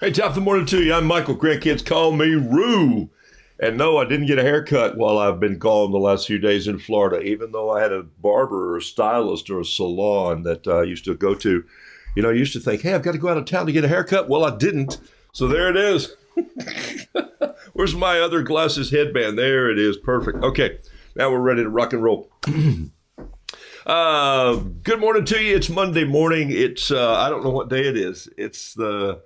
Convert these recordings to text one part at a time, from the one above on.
Hey, top of the morning to you. I'm Michael. Grandkids call me Roo. And no, I didn't get a haircut while I've been gone the last few days in Florida, even though I had a barber or a stylist or a salon that I used to go to. You know, I used to think, hey, I've got to go out of town to get a haircut. Well, I didn't. So there it is. Where's my other glasses headband? There it is. Perfect. Okay, now we're ready to rock and roll. Good morning to you. It's Monday morning. It's, I don't know what day it is. It's the,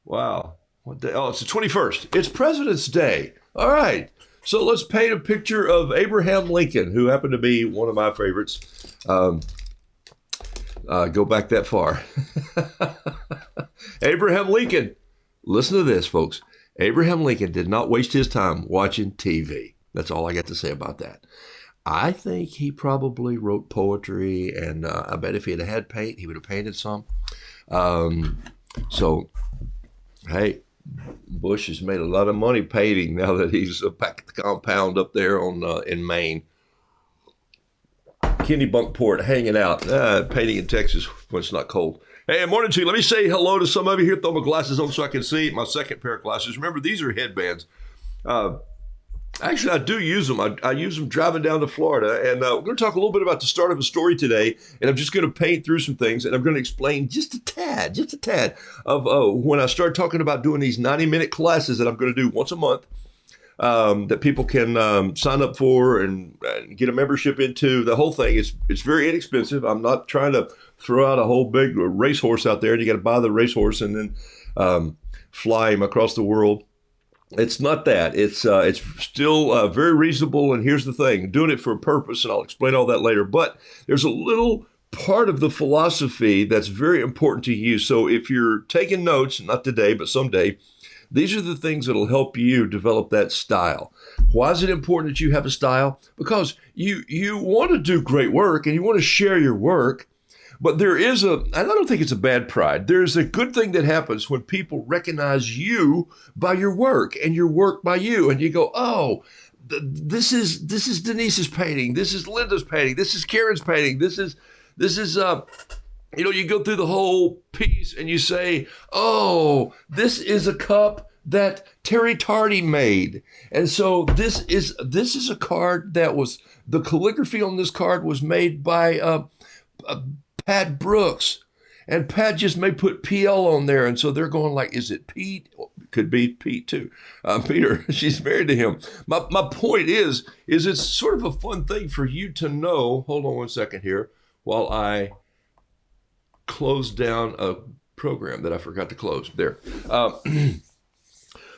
wow. What day? Oh, it's the 21st. It's President's Day. All right. So let's paint a picture of Abraham Lincoln, who happened to be one of my favorites. Go back that far. Abraham Lincoln. Listen to this, folks. Abraham Lincoln did not waste his time watching TV. That's all I got to say about that. I think he probably wrote poetry, and I bet if he had paint, he would have painted some. So, hey, Bush has made a lot of money painting now that he's back at the compound up there in Maine. Kennebunkport, hanging out, painting in Texas when it's not cold. Hey, morning to you. Let me say hello to some of you here. Throw my glasses on so I can see my second pair of glasses. Remember, these are headbands. Actually, I do use them. I use them driving down to Florida, and we're going to talk a little bit about the start of a story today, and I'm just going to paint through some things, and I'm going to explain just a tad of when I start talking about doing these 90-minute classes that I'm going to do once a month that people can sign up for and get a membership into. The whole thing is it's very inexpensive. I'm not trying to throw out a whole big racehorse out there, and you got to buy the racehorse and then fly him across the world. It's not that. It's still very reasonable, and here's the thing. Doing it for a purpose, and I'll explain all that later. But there's a little part of the philosophy that's very important to you. So if you're taking notes, not today, but someday, these are the things that'll help you develop that style. Why is it important that you have a style? Because you want to do great work, and you want to share your work. But there is and I don't think it's a bad pride. There's a good thing that happens when people recognize you by your work and your work by you. And you go, oh, this is Denise's painting. This is Linda's painting. This is Karen's painting. This is you go through the whole piece and you say, oh, this is a cup that Terry Tardy made. And so this is a card that was, the calligraphy on this card was made by Pat Brooks, and Pat just may put PL on there, and so they're going like, is it Pete? Could be Pete too. Peter, she's married to him. My point is it's sort of a fun thing for you to know. Hold on one second here while I close down a program that I forgot to close. There.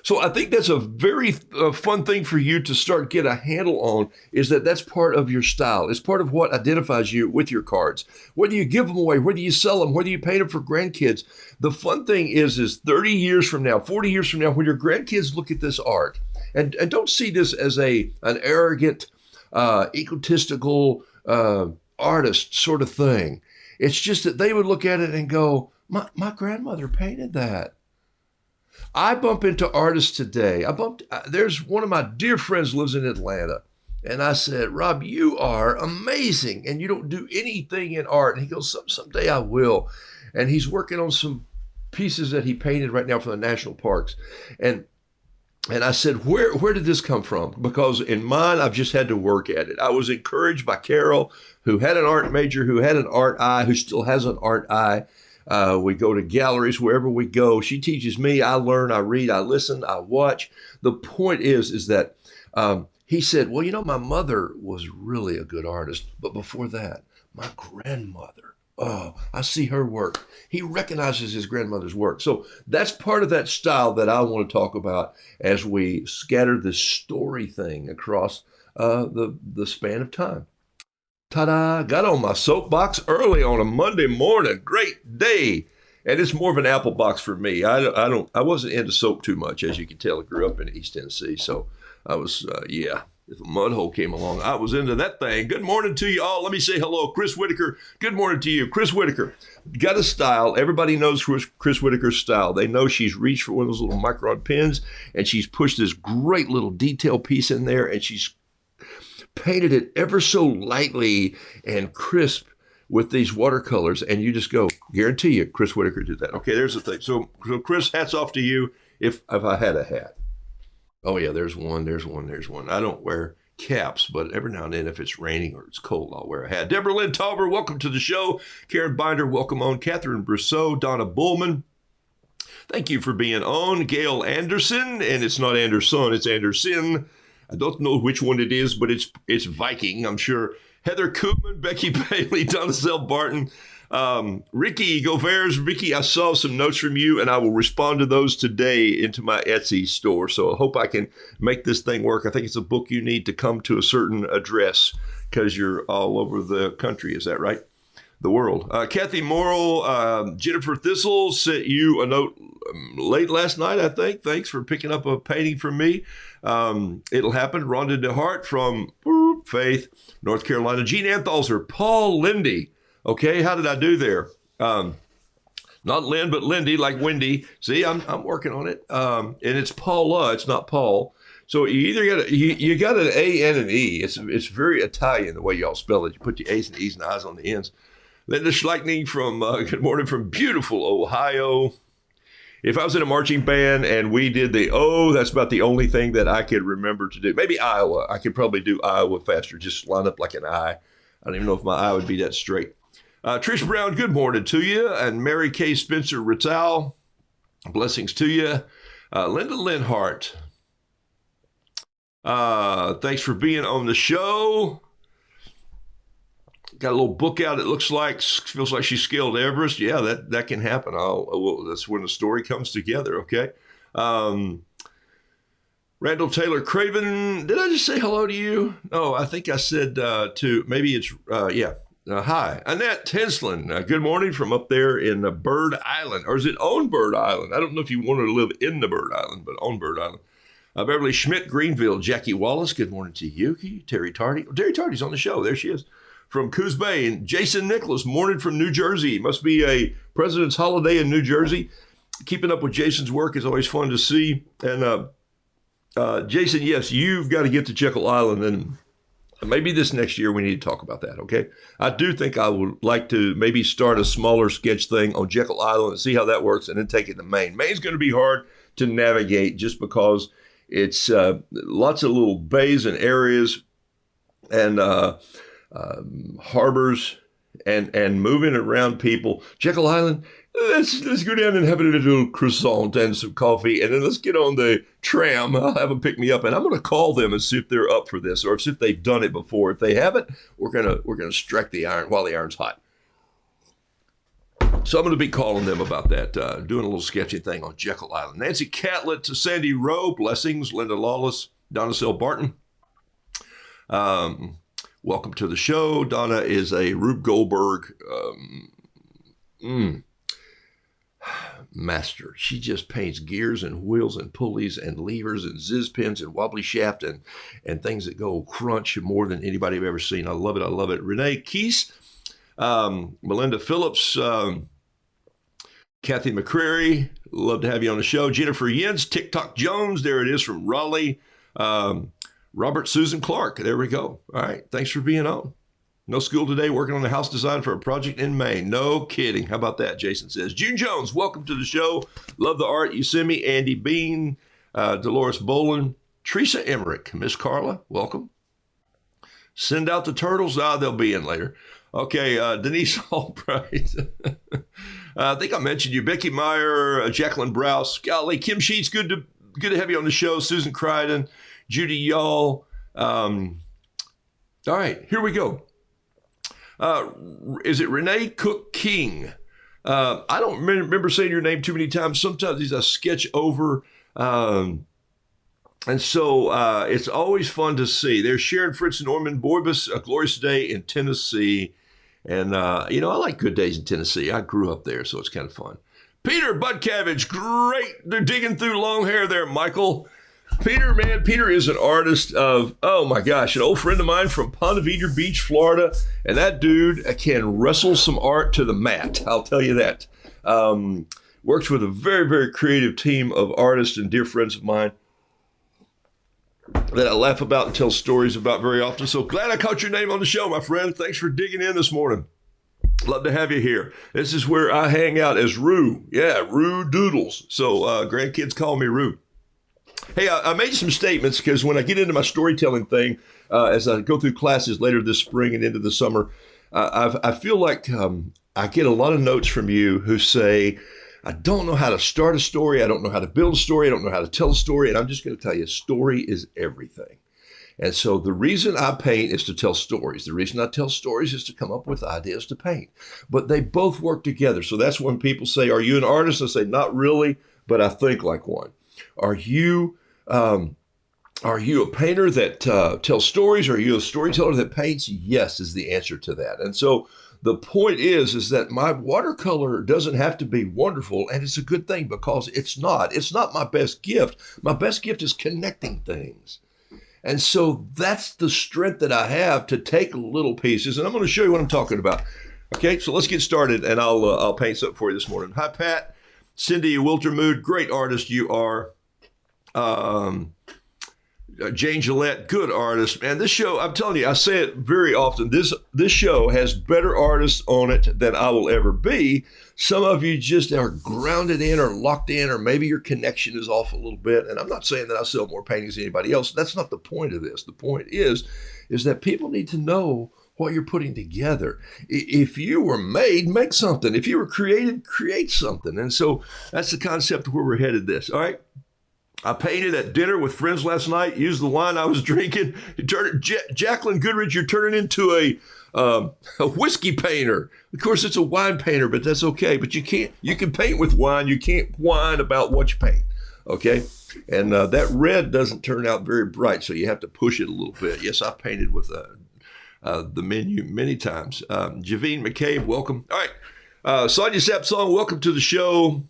So I think that's a very fun thing for you to start get a handle on, is that's part of your style. It's part of what identifies you with your cards. Whether you give them away, whether you sell them, whether you paint them for grandkids. The fun thing is 30 years from now, 40 years from now, when your grandkids look at this art, and don't see this as an arrogant, egotistical artist sort of thing. It's just that they would look at it and go, my grandmother painted that. I bump into artists today. There's one of my dear friends lives in Atlanta. And I said, Rob, you are amazing. And you don't do anything in art. And he goes, someday I will. And he's working on some pieces that he painted right now for the national parks. And I said, where did this come from? Because in mine, I've just had to work at it. I was encouraged by Carol, who had an art major, who had an art eye, who still has an art eye. We go to galleries wherever we go. She teaches me. I learn. I read. I listen. I watch. The point is that he said, well, my mother was really a good artist. But before that, my grandmother, oh, I see her work. He recognizes his grandmother's work. So that's part of that style that I want to talk about as we scatter this story thing across the span of time. Ta-da, got on my soapbox early on a Monday morning. Great day. And it's more of an apple box for me. I wasn't into soap too much, as you can tell. I grew up in East Tennessee. So I was, if a mud hole came along, I was into that thing. Good morning to you all. Let me say hello. Chris Whitaker. Good morning to you. Chris Whitaker got a style. Everybody knows Chris Whitaker's style. They know she's reached for one of those little micron pens, and she's pushed this great little detail piece in there, and she's painted it ever so lightly and crisp with these watercolors, and you just go, guarantee you, Chris Whitaker did that. Okay, there's the thing. So Chris, hats off to you if I had a hat. Oh, yeah, there's one. I don't wear caps, but every now and then, if it's raining or it's cold, I'll wear a hat. Deborah Lynn Tauber, welcome to the show. Karen Binder, welcome on. Catherine Brousseau, Donna Bullman, thank you for being on. Gail Anderson, and it's not Anderson, it's Anderson. I don't know which one it is, but it's Viking, I'm sure. Heather Koopman, Becky Bailey, Donacelle Barton, Ricky Govers. Ricky, I saw some notes from you, and I will respond to those today into my Etsy store. So I hope I can make this thing work. I think it's a book you need to come to a certain address because you're all over the country. Is that right? The world. Kathy Morrill, Jennifer Thistle sent you a note late last night, I think. Thanks for picking up a painting from me. It'll happen. Rhonda DeHart from Faith, North Carolina. Gene Anthalzer, Paul Lindy. Okay, how did I do there? Not Lynn, but Lindy, like Wendy. See, I'm working on it. And it's Paula, it's not Paul. So you either you got an A and an E. It's very Italian the way y'all spell it. You put the A's and E's and I's on the ends. Linda Schleichning from good morning from beautiful Ohio. If I was in a marching band and we did the O, that's about the only thing that I could remember to do. Maybe Iowa. I could probably do Iowa faster. Just line up like an I. I don't even know if my I would be that straight. Trish Brown, good morning to you. And Mary Kay Spencer Rittal, blessings to you. Linda Linhart, thanks for being on the show. Got a little book out. It looks like, feels like she scaled Everest. Yeah, that can happen. That's when the story comes together. Okay. Randall Taylor Craven. Did I just say hello to you? No, I think I said maybe it's, yeah. Hi, Annette Henslin. Good morning from up there in Bird Island. Or is it on Bird Island? I don't know if you want to live in the Bird Island, but on Bird Island. Beverly Schmidt, Greenville. Jackie Wallace. Good morning to Yuki. Terry Tardy. Oh, Terry Tardy's on the show. There she is. From Coos Bay. And Jason Nicholas, morning from New Jersey. Must be a President's holiday in New Jersey. Keeping up with Jason's work is always fun to see. And Jason, yes, you've got to get to Jekyll Island, and maybe this next year we need to talk about that, okay? I do think I would like to maybe start a smaller sketch thing on Jekyll Island and see how that works, and then take it to Maine. Maine's going to be hard to navigate just because it's lots of little bays and areas and harbors and moving around people. Jekyll Island, let's go down and have a little croissant and some coffee, and then let's get on the tram. I'll have them pick me up, and I'm going to call them and see if they're up for this, or see if they've done it before. If they haven't, we're gonna strike the iron while the iron's hot. So I'm going to be calling them about that, doing a little sketchy thing on Jekyll Island. Nancy Catlett to Sandy Rowe, blessings. Linda Lawless, Donacelle Barton. Welcome to the show. Donna is a Rube Goldberg master. She just paints gears and wheels and pulleys and levers and ziz pins and wobbly shaft and things that go crunch more than anybody I've ever seen. I love it. I love it. Renee Keese, Melinda Phillips, Kathy McCrary, love to have you on the show. Jennifer Yentz, TikTok Jones, there it is from Raleigh. Robert Susan Clark, there we go. All right, thanks for being on. No school today, working on a house design for a project in Maine. No kidding. How about that, Jason says. June Jones, welcome to the show. Love the art you send me. Andy Bean, Dolores Boland, Teresa Emmerich, Miss Carla, welcome. Send out the turtles. They'll be in later. Okay, Denise Albright. I think I mentioned you. Becky Meyer, Jacqueline Browse, golly, Kim Sheets, good to have you on the show. Susan Crichton, Judy Y'all. All right, here we go. Is it Renee Cook King? I don't remember saying your name too many times. Sometimes I sketch over. And so it's always fun to see. There's Sharon Fritz Norman Boybus, A Glorious Day in Tennessee. And, I like good days in Tennessee. I grew up there, so it's kind of fun. Peter Budcabbage, great. They're digging through long hair there, Michael. Peter, man, Peter is an artist of, oh my gosh, an old friend of mine from Ponte Vedra Beach, Florida. And that dude can wrestle some art to the mat. I'll tell you that. Works with a very, very creative team of artists and dear friends of mine that I laugh about and tell stories about very often. So glad I caught your name on the show, my friend. Thanks for digging in this morning. Love to have you here. This is where I hang out as Roo. Yeah, Roodoodles. So grandkids call me Roo. Hey, I made some statements because when I get into my storytelling thing, as I go through classes later this spring and into the summer, I feel like I get a lot of notes from you who say, I don't know how to start a story. I don't know how to build a story. I don't know how to tell a story. And I'm just going to tell you, story is everything. And so the reason I paint is to tell stories. The reason I tell stories is to come up with ideas to paint. But they both work together. So that's when people say, are you an artist? I say, not really, but I think like one. Are you a painter that tells stories? Are you a storyteller that paints? Yes, is the answer to that. And so the point is that my watercolor doesn't have to be wonderful, and it's a good thing because it's not. It's not my best gift. My best gift is connecting things. And so that's the strength that I have to take little pieces, and I'm going to show you what I'm talking about. Okay, so let's get started, and I'll paint something for you this morning. Hi, Pat. Cindy Wiltermood, great artist you are. Jane Gillette, good artist. Man, this show, I'm telling you, I say it very often, this show has better artists on it than I will ever be. Some of you just are grounded in or locked in, or maybe your connection is off a little bit. And I'm not saying that I sell more paintings than anybody else. That's not the point of this. The point is that people need to know what you're putting together. If you were made, make something. If you were created, create something. And so that's the concept of where we're headed this. All right. I painted at dinner with friends last night, used the wine I was drinking. Jacqueline Goodrich, you're turning into a whiskey painter. Of course, it's a wine painter, but that's okay. But you can paint with wine. You can't whine about what you paint, okay? And that red doesn't turn out very bright, so you have to push it a little bit. Yes, I painted with the menu many times. Javine McCabe, welcome. All right, Sonia Sapsong, welcome to the show.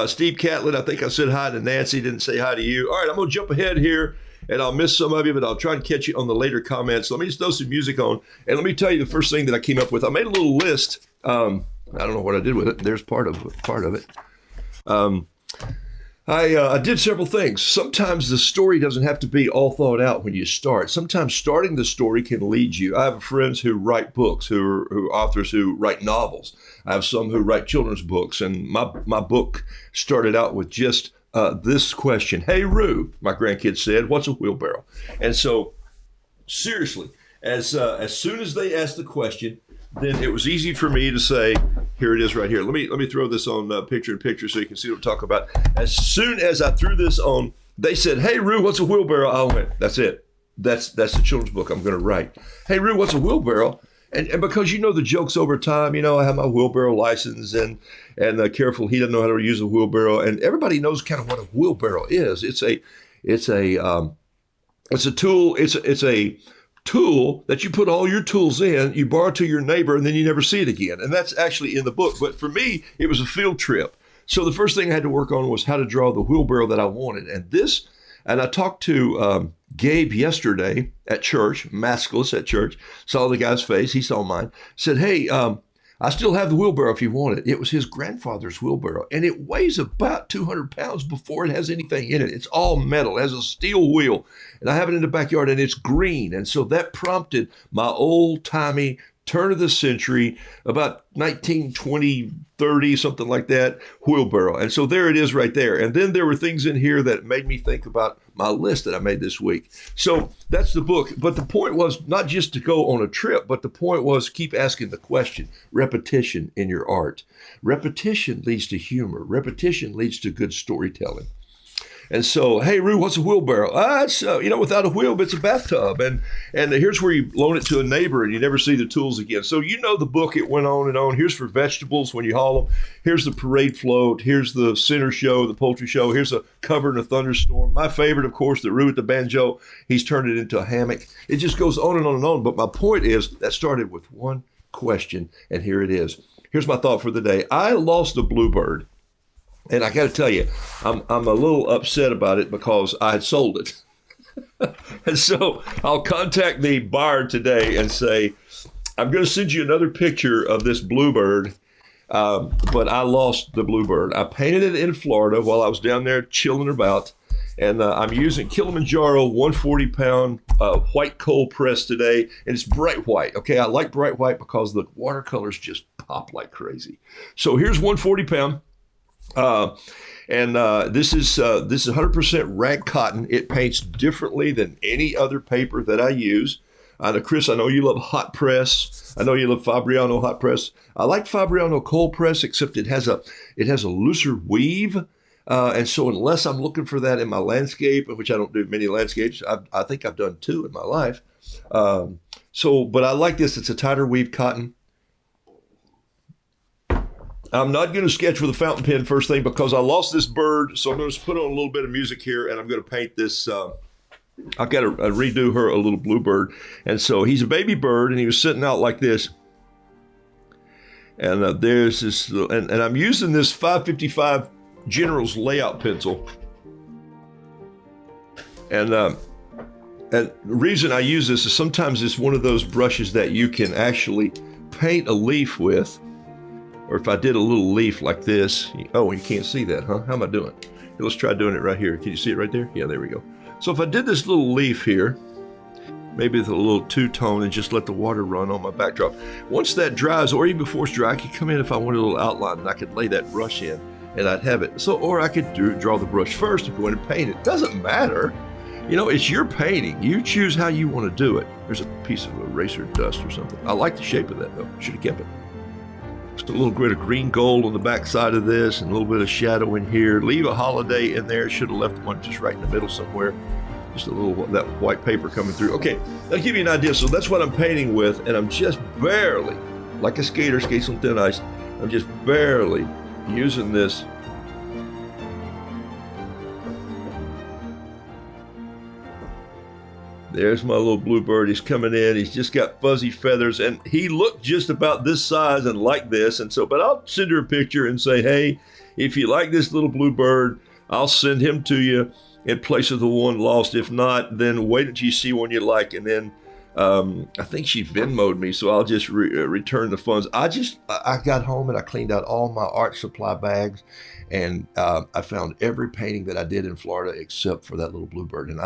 Steve Catlin, I think I said hi to Nancy, didn't say hi to you. All right, I'm going to jump ahead here, and I'll miss some of you, but I'll try and catch you on the later comments. Let me just throw some music on, and let me tell you the first thing that I came up with. I made a little list. I don't know what I did with it. There's part of it. I did several things. Sometimes the story doesn't have to be all thought out when you start. Sometimes starting the story can lead you. I have friends who write books, who are authors who write novels. I have some who write children's books, and my book started out with just this question. Hey, Roo, my grandkids said, what's a wheelbarrow? And so, seriously, as soon as they asked the question, then it was easy for me to say, here it is right here. Let me throw this on picture-in-picture so you can see what I'm talking about. As soon as I threw this on, they said, hey, Roo, what's a wheelbarrow? I went, that's it. That's the children's book I'm going to write. Hey, Roo, what's a wheelbarrow? And because you know the jokes over time, I have my wheelbarrow license and careful, he doesn't know how to use a wheelbarrow. And everybody knows kind of what a wheelbarrow is. It's a tool. It's a tool that you put all your tools in, you borrow to your neighbor, and then you never see it again. And that's actually in the book. But for me, it was a field trip. So the first thing I had to work on was how to draw the wheelbarrow that I wanted. And I talked to Gabe yesterday at church, maskless at church, saw the guy's face, he saw mine, said, hey, I still have the wheelbarrow if you want it. It was his grandfather's wheelbarrow, and it weighs about 200 pounds before it has anything in it. It's all metal. It has a steel wheel, and I have it in the backyard, and it's green. And so that prompted my old-timey, turn of the century, about 1920, 30, something like that, wheelbarrow. And so there it is right there. And then there were things in here that made me think about my list that I made this week. So that's the book. But the point was not just to go on a trip, but the point was keep asking the question. Repetition in your art. Repetition leads to humor. Repetition leads to good storytelling. And so, hey, Roo, what's a wheelbarrow? It's, without a wheel, it's a bathtub. And here's where you loan it to a neighbor and you never see the tools again. So the book, it went on and on. Here's for vegetables when you haul them. Here's the parade float. Here's the center show, the poultry show. Here's a cover in a thunderstorm. My favorite, of course, the Roo at the banjo. He's turned it into a hammock. It just goes on and on and on. But my point is that started with one question, and here it is. Here's my thought for the day. I lost a bluebird. And I got to tell you, I'm a little upset about it because I had sold it. And so I'll contact the buyer today and say, I'm going to send you another picture of this bluebird, but I lost the bluebird. I painted it in Florida while I was down there chilling about, And I'm using Kilimanjaro 140 pound white cold press today, and it's bright white. Okay, I like bright white because the watercolors just pop like crazy. So here's 140 pound. This is 100% rag cotton. It paints differently than any other paper that I use. Chris, I know you love hot press. I know you love Fabriano hot press. I like Fabriano cold press, except it has a looser weave. And so unless I'm looking for that in my landscape, which I don't do many landscapes, I think I've done 2 in my life. But I like this. It's a tighter weave cotton. I'm not going to sketch with a fountain pen first thing because I lost this bird. So I'm going to put on a little bit of music here, and I'm going to paint this. I've got to redo her a little bluebird. And so he's a baby bird, and he was sitting out like this. And there's this, and I'm using this 555 General's layout pencil. And the reason I use this is sometimes it's one of those brushes that you can actually paint a leaf with. Or if I did a little leaf like this, oh, you can't see that, huh? How am I doing? Let's try doing it right here. Can you see it right there? Yeah, there we go. So if I did this little leaf here, maybe with a little two-tone and just let the water run on my backdrop. Once that dries, or even before it's dry, I could come in if I wanted a little outline and I could lay that brush in and I'd have it. So, or I could draw the brush first and go in and paint it. Doesn't matter. You know, it's your painting. You choose how you want to do it. There's a piece of eraser dust or something. I like the shape of that though. Should have kept it. Just a little bit of green gold on the back side of this and a little bit of shadow in here. Leave a holiday in there. Should have left one just right in the middle somewhere. Just a little, that white paper coming through. Okay, that'll give you an idea. So that's what I'm painting with, and I'm just barely, like a skater skates on thin ice, I'm just barely using this. There's my little bluebird. He's coming in. He's just got fuzzy feathers, and he looked just about this size and like this. And so, but I'll send her a picture and say, hey, if you like this little bluebird, I'll send him to you in place of the one lost. If not, then wait until you see one you like. And then I think she Venmo'd me, so I'll just return the funds. I got home and I cleaned out all my art supply bags, and I found every painting that I did in Florida except for that little bluebird. And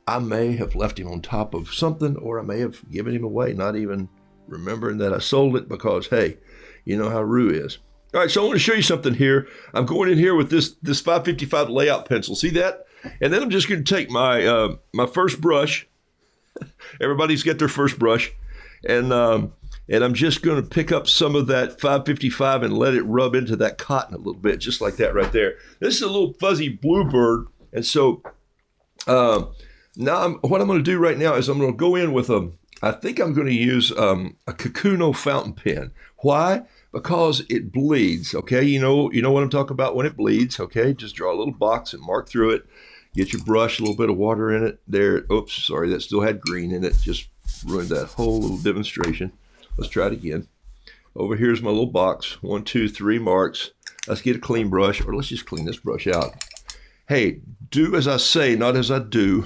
I may have left him on top of something, or I may have given him away, not even remembering that I sold it because, hey, you know how Roo is. All right, so I want to show you something here. I'm going in here with this 555 layout pencil. See that? And then I'm just going to take my my first brush. Everybody's got their first brush. And I'm just going to pick up some of that 555 and let it rub into that cotton a little bit, just like that right there. This is a little fuzzy bluebird. And so now what I'm going to do right now is I'm going to go in with I think I'm going to use a Kikuno Fountain Pen. Why? Because it bleeds, okay? You know what I'm talking about when it bleeds, okay? Just draw a little box and mark through it. Get your brush, a little bit of water in it. There, oops, sorry, that still had green in it. Just ruined that whole little demonstration. Let's try it again. Over here's my little box. 1, 2, 3 marks. Let's get a clean brush, or let's just clean this brush out. Hey, do as I say, not as I do.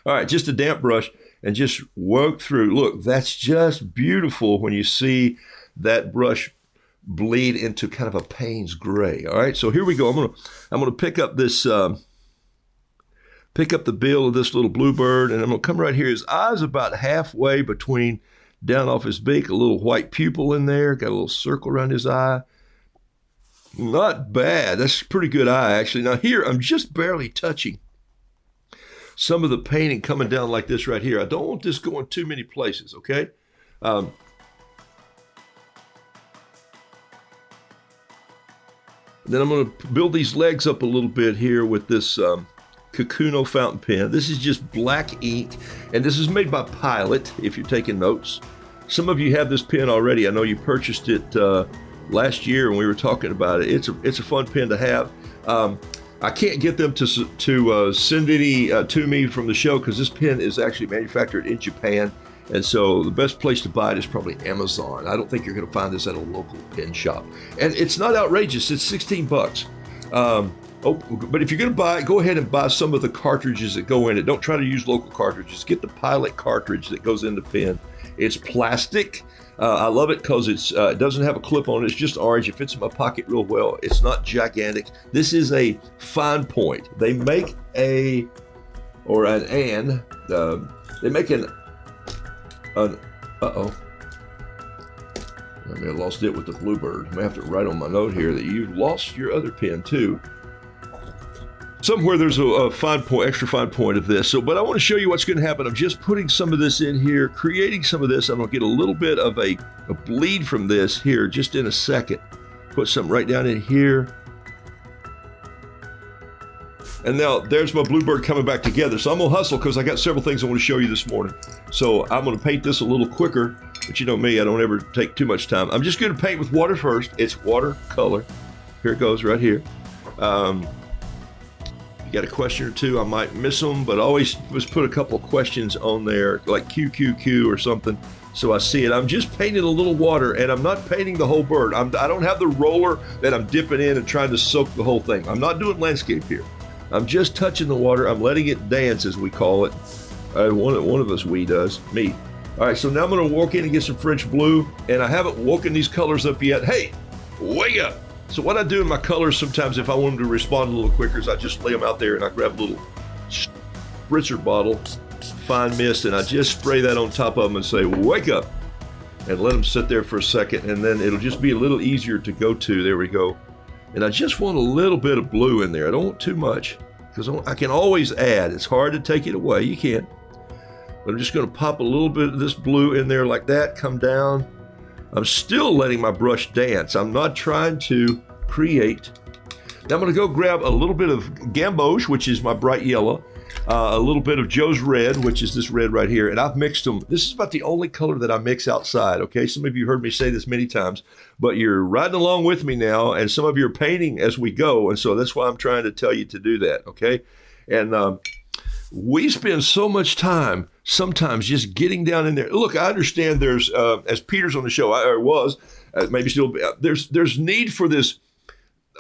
All right, just a damp brush and just work through. Look, that's just beautiful when you see that brush bleed into kind of a Payne's gray. All right, so here we go. I'm gonna pick up this, pick up the bill of this little bluebird, and I'm gonna come right here. His eye's about halfway between down off his beak, a little white pupil in there, got a little circle around his eye. Not bad. That's a pretty good eye, actually. Now here, I'm just barely touching some of the painting coming down like this right here. I don't want this going too many places, okay? Then I'm going to build these legs up a little bit here with this Kikuno Fountain Pen. This is just black ink, and this is made by Pilot, if you're taking notes. Some of you have this pen already. I know you purchased it last year when we were talking about it. It's a fun pen to have. I can't get them to send any to me from the show because this pen is actually manufactured in Japan. And so the best place to buy it is probably Amazon. I don't think you're going to find this at a local pen shop. And it's not outrageous. It's 16 bucks. Oh, but if you're going to buy it, go ahead and buy some of the cartridges that go in it. Don't try to use local cartridges. Get the Pilot cartridge that goes in the pen. It's plastic. I love it because it doesn't have a clip on it. It's just orange. It fits in my pocket real well. It's not gigantic. This is a fine point. They make they make an uh-oh. I may have lost it with the Bluebird. I may have to write on my note here that you've lost your other pen too. Somewhere there's a fine point, extra fine point of this. So, but I want to show you what's going to happen. I'm just putting some of this in here, creating some of this. I'm going to get a little bit of a bleed from this here just in a second. Put some right down in here. And now there's my Bluebird coming back together. So I'm going to hustle because I got several things I want to show you this morning. So I'm going to paint this a little quicker, but you know me, I don't ever take too much time. I'm just going to paint with water first. It's watercolor. Here it goes right here. You got a question or two, I might miss them, but always just put a couple of questions on there, like QQQ or something, so I see it. I'm just painting a little water, and I'm not painting the whole bird. I don't have the roller that I'm dipping in and trying to soak the whole thing. I'm not doing landscape here. I'm just touching the water. I'm letting it dance, as we call it. One of us, does, me. All right, so now I'm gonna walk in and get some French blue, and I haven't woken these colors up yet. Hey, wake up! So what I do in my colors sometimes, if I want them to respond a little quicker, is I just lay them out there and I grab a little spritzer bottle, fine mist, and I just spray that on top of them and say, wake up, and let them sit there for a second, and then it'll just be a little easier to go to. There we go. And I just want a little bit of blue in there. I don't want too much, because I can always add. It's hard to take it away. You can. But I'm just going to pop a little bit of this blue in there like that, come down. I'm still letting my brush dance. I'm not trying to create. Now I'm going to go grab a little bit of gamboge, which is my bright yellow, a little bit of Joe's red, which is this red right here, and I've mixed them. This is about the only color that I mix outside, okay? Some of you heard me say this many times, but you're riding along with me now, and some of you are painting as we go, and so that's why I'm trying to tell you to do that, okay? And we spend so much time sometimes just getting down in there. Look, I understand there's, as Peter's on the show, or was, maybe still, there's need for this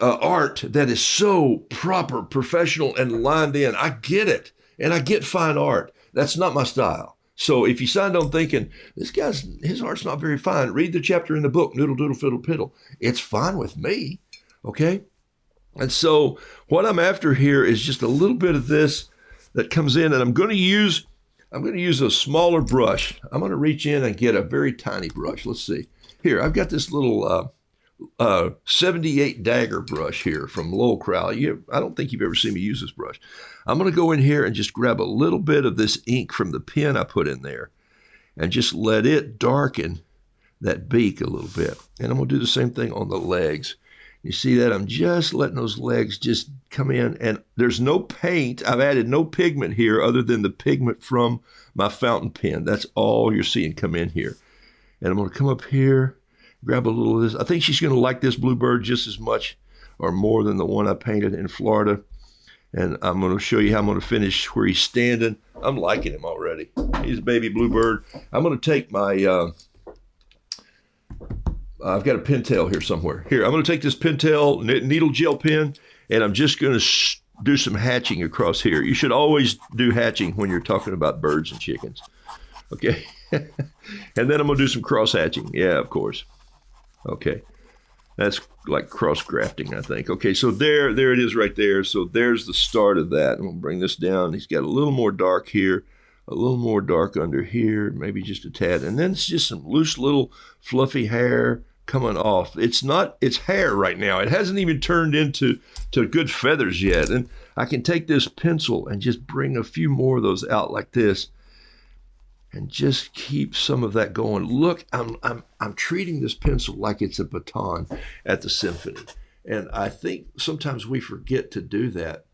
art that is so proper, professional, and lined in. I get it, and I get fine art. That's not my style. So if you signed on thinking, his art's not very fine, read the chapter in the book, Noodle Doodle Fiddle Piddle. It's fine with me, okay? And so what I'm after here is just a little bit of this that comes in, and I'm going to use a smaller brush. I'm going to reach in and get a very tiny brush. Let's see. Here, I've got this little 78 dagger brush here from Lowell Crowley. I don't think you've ever seen me use this brush. I'm going to go in here and just grab a little bit of this ink from the pen I put in there and just let it darken that beak a little bit. And I'm going to do the same thing on the legs. You see that? I'm just letting those legs just come in, and there's no paint. I've added no pigment here other than the pigment from my fountain pen. That's all you're seeing come in here. And I'm going to come up here, grab a little of this. I think she's going to like this Bluebird just as much or more than the one I painted in Florida. And I'm going to show you how I'm going to finish where he's standing. I'm liking him already. He's a baby Bluebird. I'm going to take my... I've got a pintail here somewhere. Here, I'm going to take this pintail needle gel pen, and I'm just going to do some hatching across here. You should always do hatching when you're talking about birds and chickens. Okay. And then I'm going to do some cross hatching. Yeah, of course. Okay. That's like cross grafting, I think. Okay, so there it is right there. So there's the start of that. I'm going to bring this down. He's got a little more dark here, a little more dark under here, maybe just a tad. And then it's just some loose little fluffy hair coming off. It's hair right now. It hasn't even turned into good feathers yet. And I can take this pencil and just bring a few more of those out like this and just keep some of that going. Look, I'm treating this pencil like it's a baton at the symphony. And I think sometimes we forget to do that.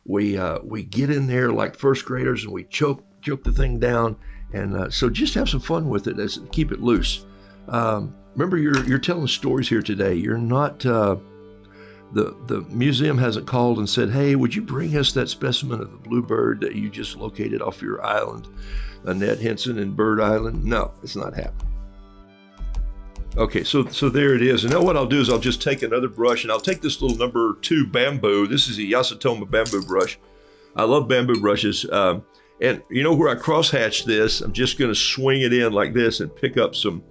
We get in there like first graders and we choke the thing down. And so just have some fun with it, keep it loose. Remember, you're telling stories here today. You're not, the museum hasn't called and said, hey, would you bring us that specimen of the bluebird that you just located off your island, Annette Henson and Bird Island? No, it's not happening. Okay, so there it is. And now what I'll do is I'll just take another brush, and I'll take this little number 2 bamboo. This is a Yasutoma bamboo brush. I love bamboo brushes. And you know where I crosshatch this, I'm just going to swing it in like this and pick up some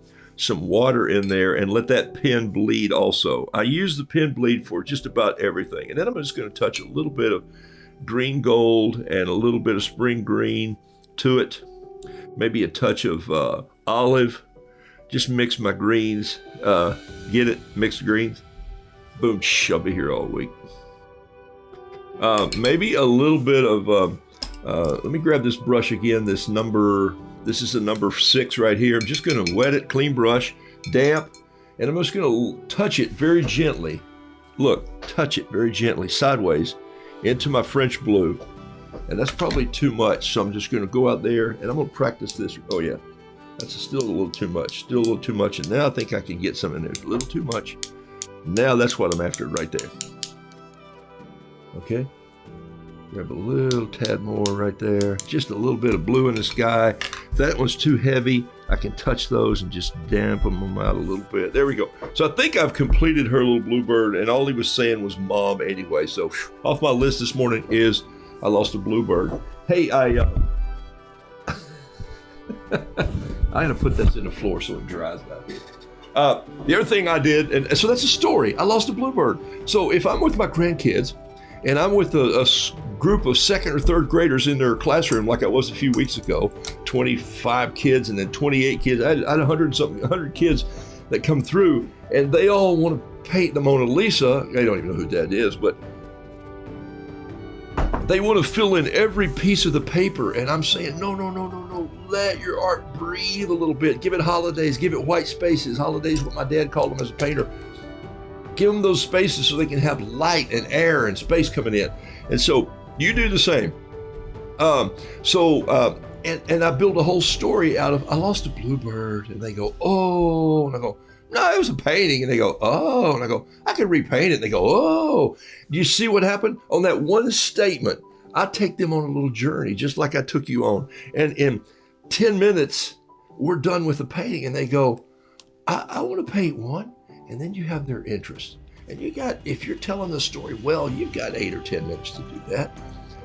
water in there and let that pen bleed also. I use the pen bleed for just about everything. And then I'm just going to touch a little bit of green gold and a little bit of spring green to it. Maybe a touch of olive. Just mix my greens. Get it? Mixed greens. Boom, I'll be here all week. Maybe a little bit of... let me grab this brush again. This is the number 6 right here. I'm just going to wet it, clean brush, damp, and I'm just going to touch it very gently. Look, touch it very gently, sideways, into my French blue. And that's probably too much, so I'm just going to go out there, and I'm going to practice this. Oh, yeah, that's still a little too much. Still a little too much, and now I think I can get some in there. A little too much. Now that's what I'm after right there. Okay. Grab a little tad more right there. Just a little bit of blue in the sky. If that one's too heavy, I can touch those and just dampen them out a little bit. There we go. So I think I've completed her little bluebird, and all he was saying was mom anyway. So off my list this morning is I lost a bluebird. Hey, I gotta put this in the floor so it dries out here. The other thing I did, and so that's a story. I lost a bluebird. So if I'm with my grandkids, and I'm with a group of 2nd or 3rd graders in their classroom like I was a few weeks ago, 25 kids and then 28 kids. I had 100 kids that come through, and they all want to paint the Mona Lisa. They don't even know who that is, but they want to fill in every piece of the paper. And I'm saying, no. Let your art breathe a little bit. Give it holidays. Give it white spaces. Holidays, what my dad called them as a painter. Give them those spaces so they can have light and air and space coming in. And so you do the same. And I build a whole story out of, I lost a bluebird. And they go, oh. And I go, no, it was a painting. And they go, oh. And I go, I can repaint it. And they go, oh. Do you see what happened? On that one statement, I take them on a little journey, just like I took you on. And in 10 minutes, we're done with the painting. And they go, I want to paint one. And then you have their interest. And if you're telling the story well, you've got 8 or 10 minutes to do that.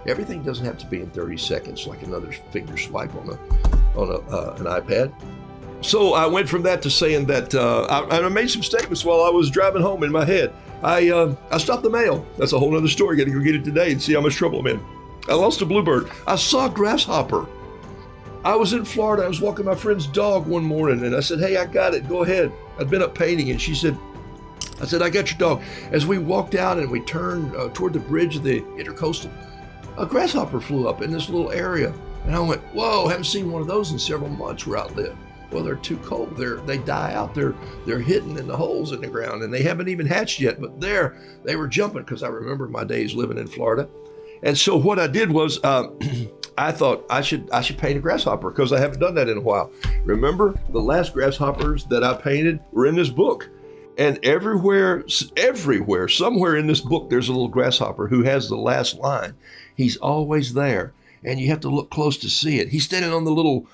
Everything doesn't have to be in 30 seconds like another finger swipe on an iPad. So I went from that to saying that I made some statements while I was driving home in my head. I stopped the mail. That's a whole other story. Got to go get it today and see how much trouble I'm in. I lost a bluebird. I saw a grasshopper. I was in Florida. I was walking my friend's dog one morning, and I said, hey, I got it. Go ahead. I'd been up painting, and she said, I said, I got your dog. As we walked out and we turned toward the bridge of the Intercoastal, a grasshopper flew up in this little area. And I went, whoa, haven't seen one of those in several months where I live. Well, they're too cold. They die out. They're hidden in the holes in the ground, and they haven't even hatched yet. But there, they were jumping because I remember my days living in Florida. And so what I did was I thought I should paint a grasshopper because I haven't done that in a while. Remember, the last grasshoppers that I painted were in this book. And everywhere, somewhere in this book, there's a little grasshopper who has the last line. He's always there, and you have to look close to see it. He's standing on the little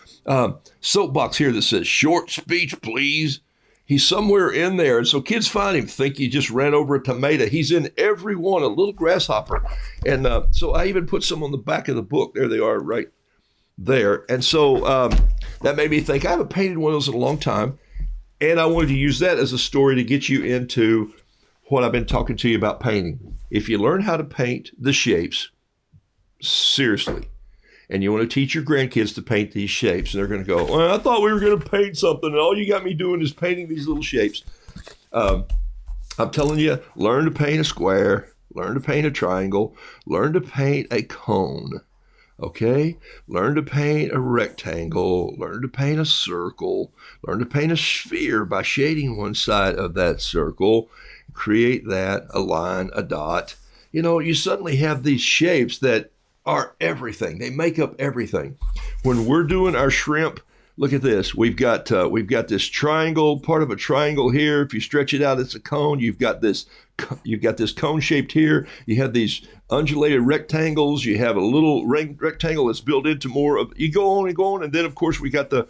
soapbox here that says, short speech, please. He's somewhere in there. And so kids find him, think he just ran over a tomato. He's in every one, a little grasshopper. And so I even put some on the back of the book. There they are right there. And so that made me think, I haven't painted one of those in a long time. And I wanted to use that as a story to get you into what I've been talking to you about painting. If you learn how to paint the shapes, seriously, and you want to teach your grandkids to paint these shapes, and they're going to go, well, I thought we were going to paint something, and all you got me doing is painting these little shapes. I'm telling you, learn to paint a square, learn to paint a triangle, learn to paint a cone, okay? Learn to paint a rectangle, learn to paint a circle, learn to paint a sphere by shading one side of that circle, create that, a line, a dot. You know, you suddenly have these shapes that are everything. They make up everything. When we're doing our shrimp, look at this. We've got this triangle, part of a triangle here. If you stretch it out, it's a cone. You've got this cone shaped here. You have these undulated rectangles. You have a little rectangle that's built into more of. You go on and go on, and then of course we got the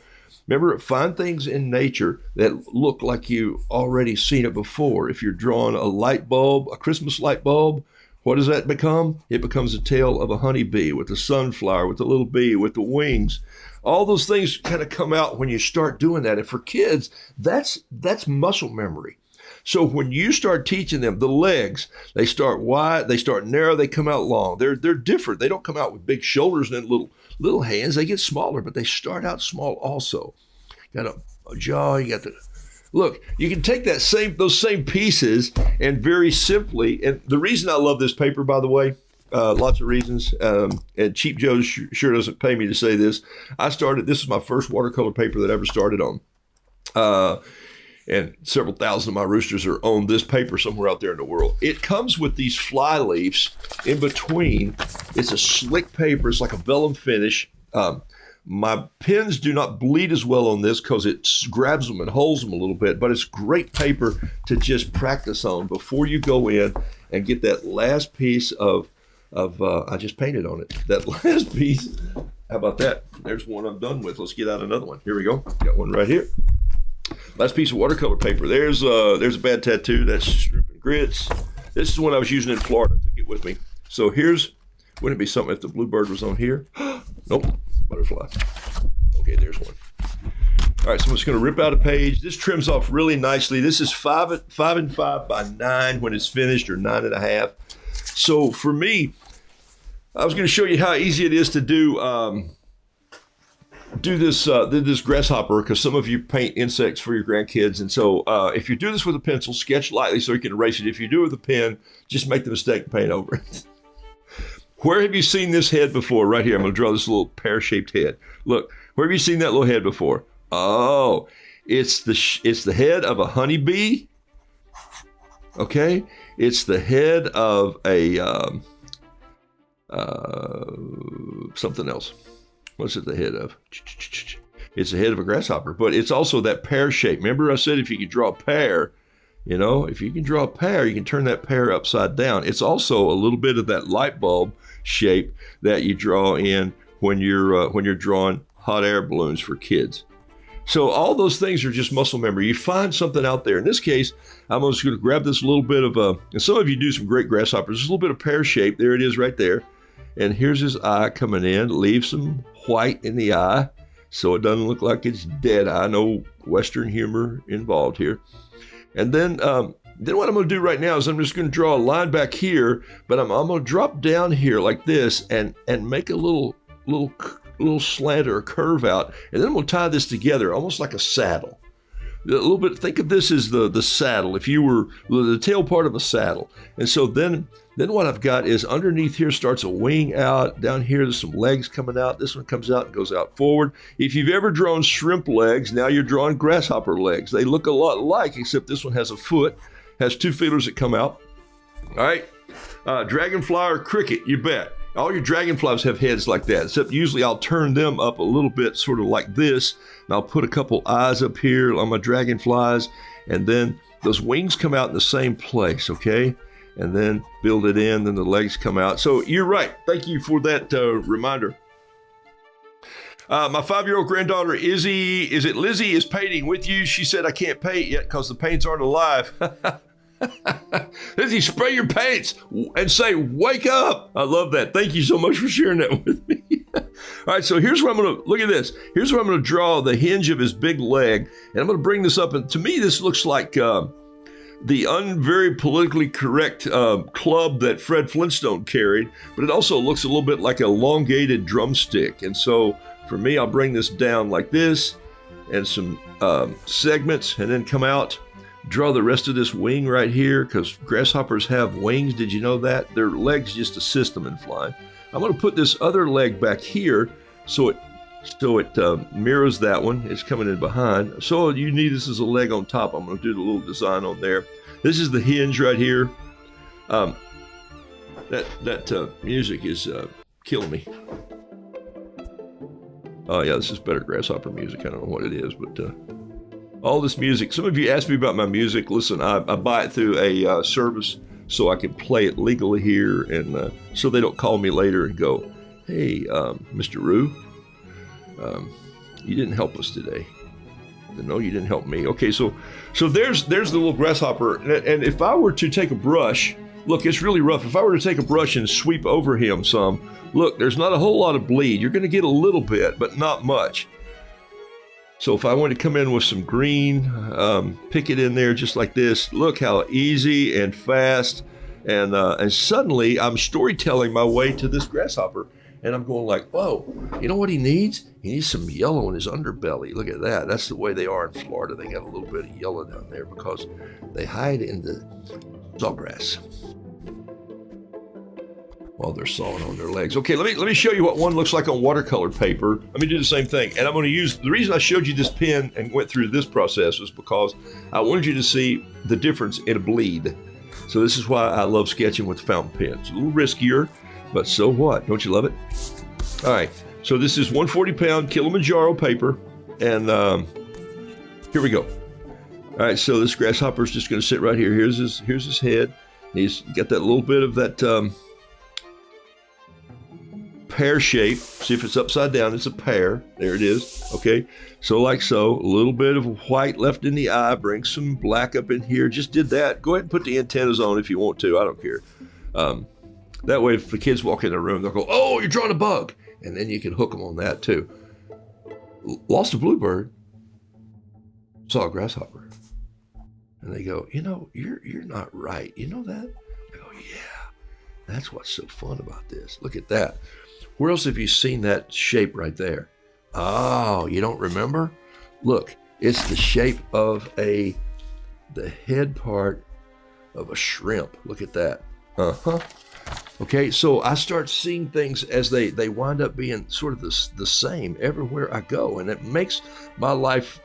Remember, find things in nature that look like you already seen it before. If you're drawing a light bulb, a Christmas light bulb, what does that become? It becomes a tail of a honeybee with a sunflower, with a little bee, with the wings. All those things kind of come out when you start doing that. And for kids, that's muscle memory. So when you start teaching them the legs, they start wide, they start narrow, they come out long. They're different. They don't come out with big shoulders and then little hands. They get smaller, but they start out small also. Got a jaw, you got the look. You can take those same pieces and very simply. And the reason I love this paper, by the way, lots of reasons. And Cheap Joe sure doesn't pay me to say this. This is my first watercolor paper that I ever started on. And several thousand of my roosters are on this paper somewhere out there in the world. It comes with these fly leaves in between. It's a slick paper. It's like a vellum finish. My pens do not bleed as well on this because it grabs them and holds them a little bit, but it's great paper to just practice on before you go in and get that last piece of I just painted on it. That last piece, how about that? There's one I'm done with. Let's get out another one. Here we go. Got one right here. Last piece of watercolor paper. There's a bad tattoo. That's strip and grits. This is one I was using in Florida. I took it with me. So wouldn't it be something if the bluebird was on here? Nope, butterfly. Okay, there's one. All right, so I'm just going to rip out a page. This trims off really nicely. This is 5 and 5 by 9 when it's finished, or 9.5. So for me, I was going to show you how easy it is to do this grasshopper, because some of you paint insects for your grandkids. And so if you do this with a pencil, sketch lightly so you can erase it. If you do it with a pen, just make the mistake and paint over it. Where have you seen this head before? Right here. I'm going to draw this little pear-shaped head. Look, where have you seen that little head before? Oh, it's the head of a honeybee. Okay, it's the head of a something else. What's it the head of? It's the head of a grasshopper, but it's also that pear shape. Remember I said if you could draw a pear, if you can draw a pear, you can turn that pear upside down. It's also a little bit of that light bulb shape that you draw in when you're drawing hot air balloons for kids. So all those things are just muscle memory. You find something out there. In this case, I'm just going to grab this little bit of and some of you do some great grasshoppers. There's a little bit of pear shape. There it is right there. And here's his eye coming in. Leave some white in the eye so it doesn't look like it's dead eye. No Western humor involved here. And then what I'm going to do right now is I'm just going to draw a line back here, but I'm going to drop down here like this and make a little slant or a curve out, and then I'm going to tie this together almost like a saddle. A little bit. Think of this as the saddle. If you were the tail part of a saddle, and so then what I've got is underneath here starts a wing out. Down here there's some legs coming out. This one comes out and goes out forward. If you've ever drawn shrimp legs, now you're drawing grasshopper legs. They look a lot alike, except this one has a foot, has 2 feelers that come out. All right, dragonfly or cricket, you bet. All your dragonflies have heads like that, except usually I'll turn them up a little bit, sort of like this, and I'll put a couple eyes up here on my dragonflies, and then those wings come out in the same place, okay? And then build it in, then the legs come out. So you're right. Thank you for that reminder. My 5-year-old granddaughter, Lizzie, is painting with you. She said, I can't paint yet because the paints aren't alive. Lizzie, spray your paints and say, wake up. I love that. Thank you so much for sharing that with me. All right, so here's what I'm going to, look at this. Here's what I'm going to draw the hinge of his big leg. And I'm going to bring this up. And to me, this looks like the very politically correct club that Fred Flintstone carried. But it also looks a little bit like an elongated drumstick. And so for me, I'll bring this down like this and some segments and then come out. Draw the rest of this wing right here because grasshoppers have wings. Did you know that? Their legs just assist them in flying. I'm going to put this other leg back here so it mirrors that one. It's coming in behind. So you need this as a leg on top. I'm going to do the little design on there. This is the hinge right here. That music is killing me. Oh yeah, this is better grasshopper music. I don't know what it is, but all this music. Some of you asked me about my music. Listen, I buy it through a service so I can play it legally here, and so they don't call me later and go, hey, Mr. Roo, you didn't help us today. No, you didn't help me. Okay, so there's the little grasshopper. And if I were to take a brush, look, it's really rough. If I were to take a brush and sweep over him some, look, there's not a whole lot of bleed. You're going to get a little bit, but not much. So if I want to come in with some green, pick it in there just like this. Look how easy and fast. And suddenly I'm storytelling my way to this grasshopper. And I'm going like, whoa, you know what he needs? He needs some yellow in his underbelly. Look at that. That's the way they are in Florida. They got a little bit of yellow down there because they hide in the sawgrass while they're sawing on their legs. Okay, let me show you what one looks like on watercolor paper. Let me do the same thing. And I'm going to use, the reason I showed you this pen and went through this process was because I wanted you to see the difference in a bleed. So this is why I love sketching with fountain pens. A little riskier, but so what? Don't you love it? All right, so this is 140-pound Kilimanjaro paper, and here we go. All right, so this grasshopper's just going to sit right here. Here's his head. He's got that little bit of that pear shape. See if it's upside down. It's a pear. There it is. Okay, so like so. A little bit of white left in the eye. Bring some black up in here. Just did that. Go ahead and put the antennas on if you want to. I don't care. That way, if the kids walk in the room, they'll go, "Oh, you're drawing a bug," and then you can hook them on that too. Lost a bluebird, saw a grasshopper, and they go, "You know, you're not right. You know that?" I go, "Yeah, that's what's so fun about this. Look at that. Where else have you seen that shape right there? Oh, you don't remember? Look, it's the shape of the head part of a shrimp. Look at that. Uh-huh." Okay, so I start seeing things as they wind up being sort of the same everywhere I go, and it makes my life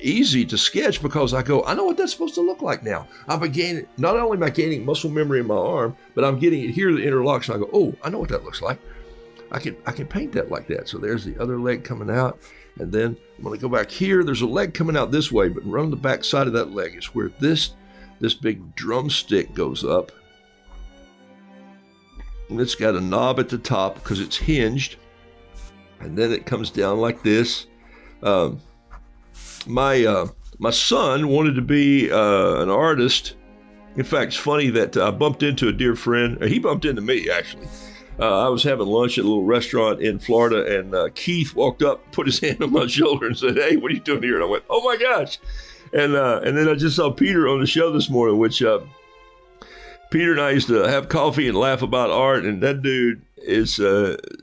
easy to sketch because I go, I know what that's supposed to look like now. Not only am I gaining muscle memory in my arm, but I'm getting it here that interlocks, and I go, oh, I know what that looks like. I can paint that like that. So there's the other leg coming out, and then I'm going to go back here. There's a leg coming out this way, but around the back side of that leg is where this big drumstick goes up. And it's got a knob at the top because it's hinged, and then it comes down like this. My son wanted to be an artist. In fact, it's funny that I bumped into a dear friend. He bumped into me, actually. I was having lunch at a little restaurant in Florida, and Keith walked up, put his hand on my shoulder, and said, "Hey, what are you doing here?" And I went, "Oh my gosh!" And then I just saw Peter on the show this morning, which Peter and I used to have coffee and laugh about art, and that dude is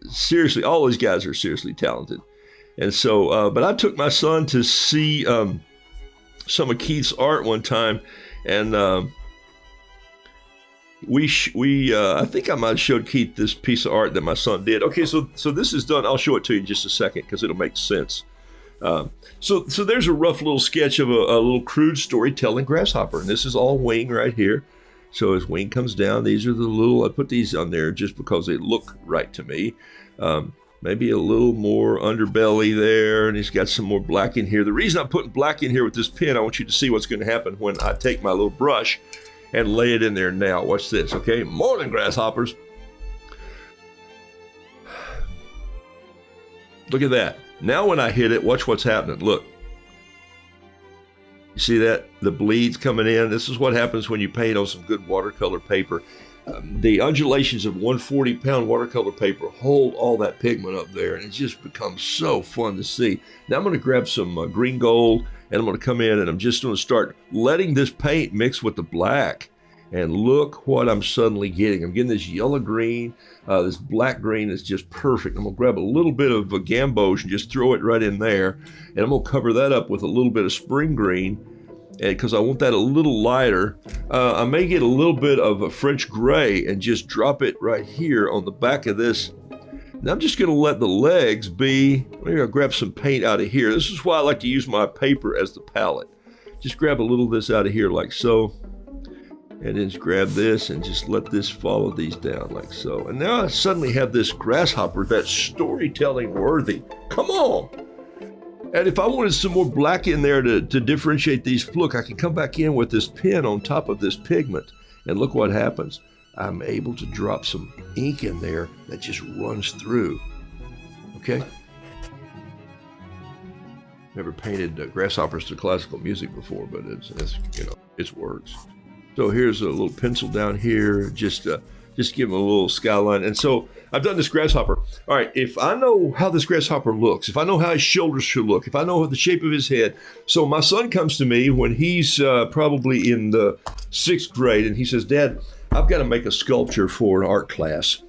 seriously, all these guys are seriously talented. And so, but I took my son to see some of Keith's art one time, and I think I might have showed Keith this piece of art that my son did. Okay, so this is done. I'll show it to you in just a second because it'll make sense. So there's a rough little sketch of a little crude storytelling grasshopper, and this is all wing right here. So his wing comes down. These are the little, I put these on there just because they look right to me. Maybe a little more underbelly there, and he's got some more black in here. The reason I'm putting black in here with this pen, I want you to see what's going to happen when I take my little brush and lay it in there now. Watch this, okay? Morning, grasshoppers. Look at that. Now when I hit it, watch what's happening. Look. You see that? The bleeds coming in. This is what happens when you paint on some good watercolor paper. The undulations of 140-pound watercolor paper hold all that pigment up there, and it just becomes so fun to see. Now I'm going to grab some green gold, and I'm going to come in, and I'm just going to start letting this paint mix with the black. And look what I'm suddenly getting. I'm getting this yellow green, this black green is just perfect. I'm going to grab a little bit of a gamboge and just throw it right in there. And I'm going to cover that up with a little bit of spring green because I want that a little lighter. I may get a little bit of a French gray and just drop it right here on the back of this. Now I'm just going to let the legs be. I'm going to grab some paint out of here. This is why I like to use my paper as the palette. Just grab a little of this out of here like so. And then just grab this and just let this follow these down like so. And now I suddenly have this grasshopper that's storytelling worthy. Come on. And if I wanted some more black in there to differentiate these, look, I can come back in with this pen on top of this pigment. And look what happens. I'm able to drop some ink in there that just runs through. Okay? Never painted grasshoppers to classical music before, but it's it works. So here's a little pencil down here, just give him a little skyline. And so I've done this grasshopper. All right, if I know how this grasshopper looks, if I know how his shoulders should look, if I know the shape of his head. So my son comes to me when he's probably in the 6th grade, and he says, Dad, I've got to make a sculpture for an art class.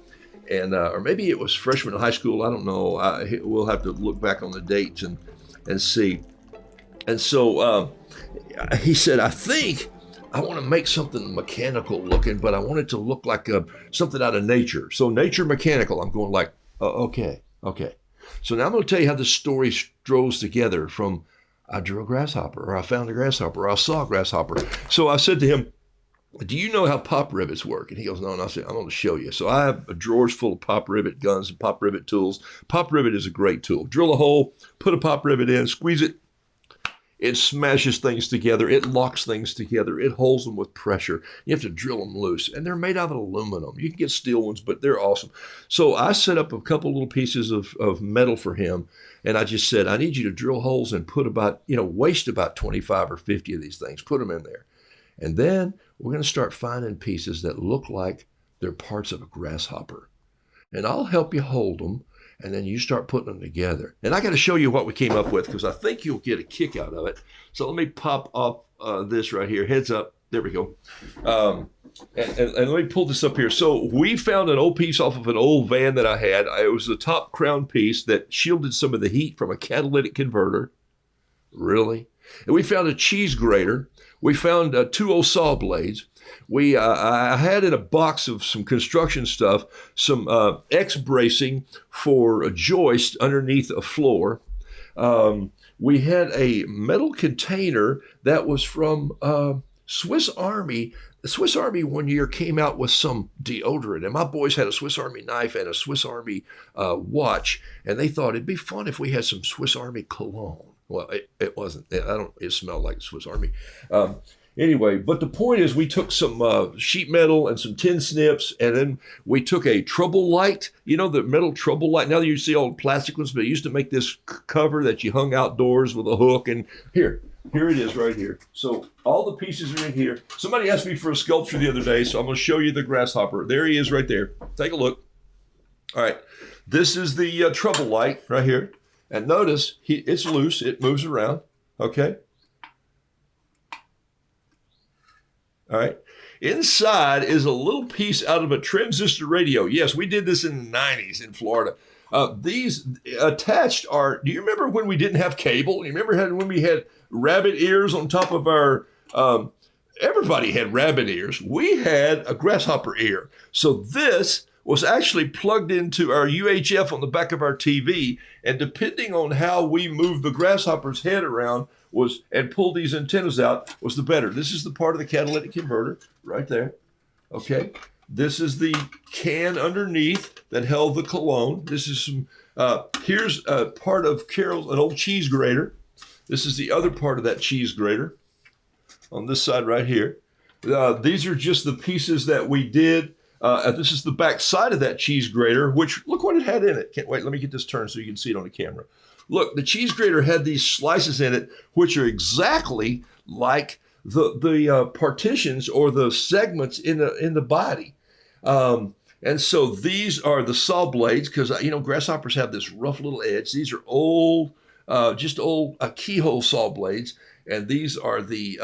And or maybe it was freshman in high school. I don't know. We'll have to look back on the dates and see. And so he said, I think I want to make something mechanical looking, but I want it to look like something out of nature. So nature mechanical. I'm going like, okay. So now I'm going to tell you how the story strolls together from I drew a grasshopper, or I found a grasshopper, or I saw a grasshopper. So I said to him, do you know how pop rivets work? And he goes, no. And I said, I'm going to show you. So I have drawers full of pop rivet guns and pop rivet tools. Pop rivet is a great tool. Drill a hole, put a pop rivet in, squeeze it. It smashes things together. It locks things together. It holds them with pressure. You have to drill them loose. And they're made out of aluminum. You can get steel ones, but they're awesome. So I set up a couple little pieces of metal for him. And I just said, I need you to drill holes and put about, waste about 25 or 50 of these things. Put them in there. And then we're going to start finding pieces that look like they're parts of a grasshopper. And I'll help you hold them. And then you start putting them together. And I got to show you what we came up with because I think you'll get a kick out of it. So let me pop off this right here. Heads up. There we go. And let me pull this up here. So we found an old piece off of an old van that I had. It was the top crown piece that shielded some of the heat from a catalytic converter. Really? And we found a cheese grater. We found 2 old saw blades. I had in a box of some construction stuff, some X bracing for a joist underneath a floor. We had a metal container that was from Swiss Army. The Swiss Army one year came out with some deodorant, and my boys had a Swiss Army knife and a Swiss Army watch, and they thought it'd be fun if we had some Swiss Army cologne. Well, it wasn't. It smelled like Swiss Army. Anyway, but the point is we took some sheet metal and some tin snips, and then we took a trouble light, the metal trouble light. Now you see all the plastic ones, but it used to make this cover that you hung outdoors with a hook. And here it is right here. So all the pieces are in here. Somebody asked me for a sculpture the other day, so I'm going to show you the grasshopper. There he is right there. Take a look. All right. This is the trouble light right here. And notice it's loose. It moves around. Okay. All right. Inside is a little piece out of a transistor radio. Yes, we did this in the 90s in Florida. These attached are, do you remember when we didn't have cable? You remember when we had rabbit ears on top of our, everybody had rabbit ears. We had a grasshopper ear. So this was actually plugged into our UHF on the back of our TV. And depending on how we moved the grasshopper's head around and pulled these antennas out was the better. This is the part of the catalytic converter right there. Okay. This is the can underneath that held the cologne. This is some, here's a part of Carol's, an old cheese grater. This is the other part of that cheese grater on this side right here. These are just the pieces that we did. This is the back side of that cheese grater, which look what it had in it. Can't wait. Let me get this turned so you can see it on the camera. Look, the cheese grater had these slices in it, which are exactly like the partitions or the segments in the body. And so these are the saw blades because, grasshoppers have this rough little edge. These are old, just old keyhole saw blades. And these are the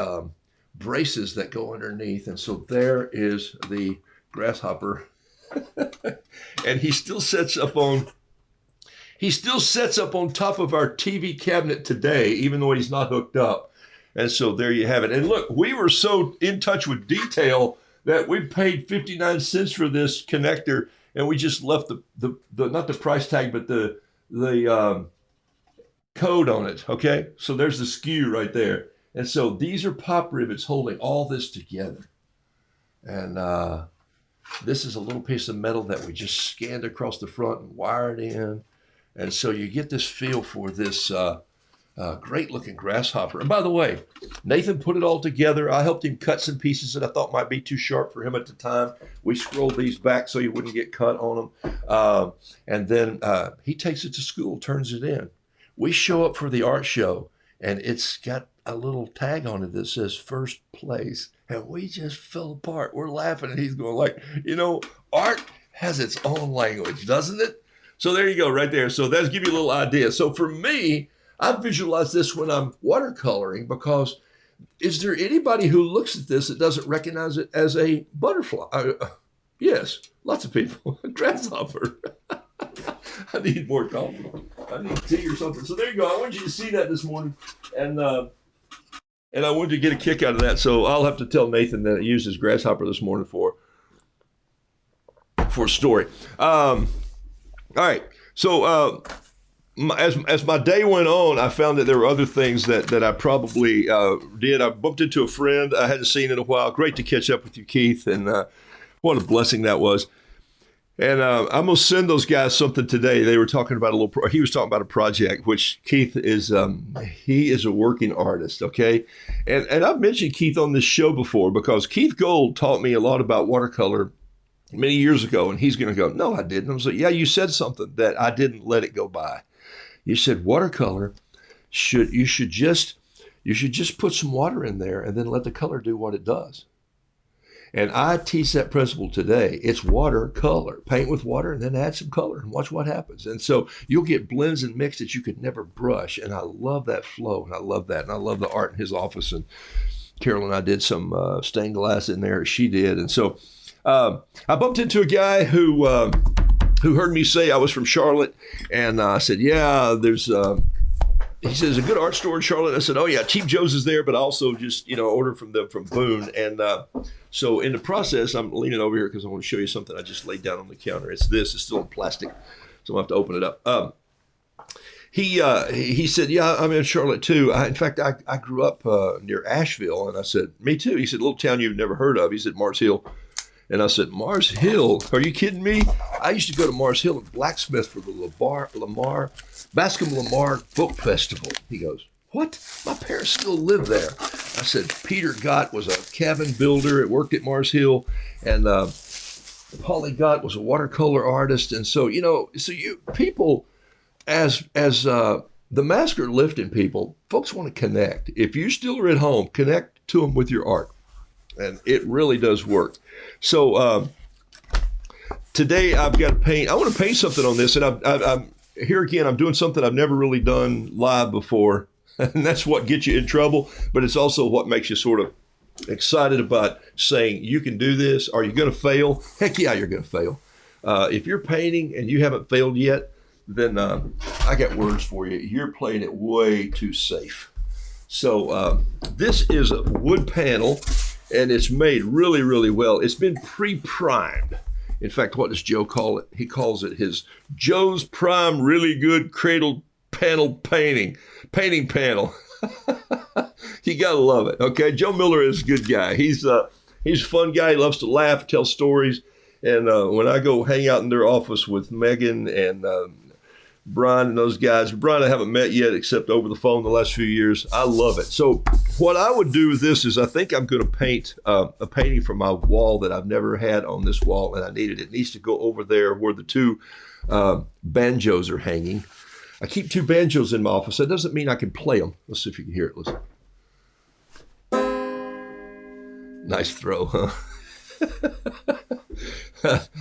braces that go underneath. And so there is the grasshopper. And he still sets up on top of our TV cabinet today, even though he's not hooked up. And so there you have it. And look, we were so in touch with detail that we paid 59 cents for this connector, and we just left the not the price tag, but the code on it. Okay, so there's the SKU right there. And so these are pop rivets holding all this together. And this is a little piece of metal that we just scanned across the front and wired in. And so you get this feel for this great looking grasshopper. And by the way, Nathan put it all together. I helped him cut some pieces that I thought might be too sharp for him at the time. We scrolled these back so you wouldn't get cut on them. And then he takes it to school, turns it in. We show up for the art show, and it's got a little tag on it that says first place. And we just fell apart. We're laughing, and he's going like, art has its own language, doesn't it? So there you go, right there. So that's give you a little idea. So for me, I visualize this when I'm watercoloring, because is there anybody who looks at this that doesn't recognize it as a butterfly? Yes, lots of people. Grasshopper. I need more coffee. I need tea or something. So there you go. I wanted you to see that this morning, and I wanted to get a kick out of that. So I'll have to tell Nathan that I used his Grasshopper this morning for a story. All right. So as my day went on, I found that there were other things that I probably did. I bumped into a friend I hadn't seen in a while. Great to catch up with you, Keith, and what a blessing that was. And I'm going to send those guys something today. They were talking about he was talking about a project, which Keith is, he is a working artist, okay? And I've mentioned Keith on this show before, because Keith Gold taught me a lot about watercolor many years ago, and he's going to go, no, I didn't. I was like, yeah, you said something that I didn't let it go by. You said watercolor you should just put some water in there and then let the color do what it does. And I teach that principle today. It's watercolor. Paint with water and then add some color and watch what happens. And so you'll get blends and mix that you could never brush. And I love that flow, and I love that. And I love the art in his office. And Carol and I did some stained glass in there. She did. And so I bumped into a guy who heard me say I was from Charlotte. And I said, yeah, he says, a good art store in Charlotte. I said, oh yeah, Cheap Joe's is there, but I also just, order from Boone. And so in the process, I'm leaning over here because I want to show you something I just laid down on the counter. It's still in plastic, so I'll have to open it up. He said, yeah, I'm in Charlotte too. In fact, I grew up near Asheville. And I said, me too. He said, little town you've never heard of. He said, Mars Hill. And I said, Mars Hill? Are you kidding me? I used to go to Mars Hill and Blacksmith for the Bascom Lamar Folk Festival. He goes, what? My parents still live there. I said, Peter Gott was a cabin builder. It worked at Mars Hill. And Polly Gott was a watercolor artist. And so, people, as the masks are lifting people, folks want to connect. If you still are at home, connect to them with your art. And it really does work. So today I've got to paint. I want to paint something on this. And I'm here again, I'm doing something I've never really done live before. And that's what gets you in trouble. But it's also what makes you sort of excited about saying, you can do this. Are you going to fail? Heck yeah, you're going to fail. If you're painting and you haven't failed yet, then I got words for you. You're playing it way too safe. So this is a wood panel. And it's made really, really well. It's been pre-primed. In fact, what does Joe call it? He calls it his Joe's Prime Really Good Cradle Panel Painting panel. You gotta love it. Okay, Joe Miller is a good guy. He's a fun guy. He loves to laugh, tell stories. And when I go hang out in their office with Megan and Brian and those guys. Brian I haven't met yet except over the phone the last few years. I love it. So what I would do with this is I think I'm going to paint a painting from my wall that I've never had on this wall, and I needed it. It needs to go over there where the two banjos are hanging. I keep two banjos in my office. That doesn't mean I can play them. Let's see if you can hear it. Listen. Nice throw, huh?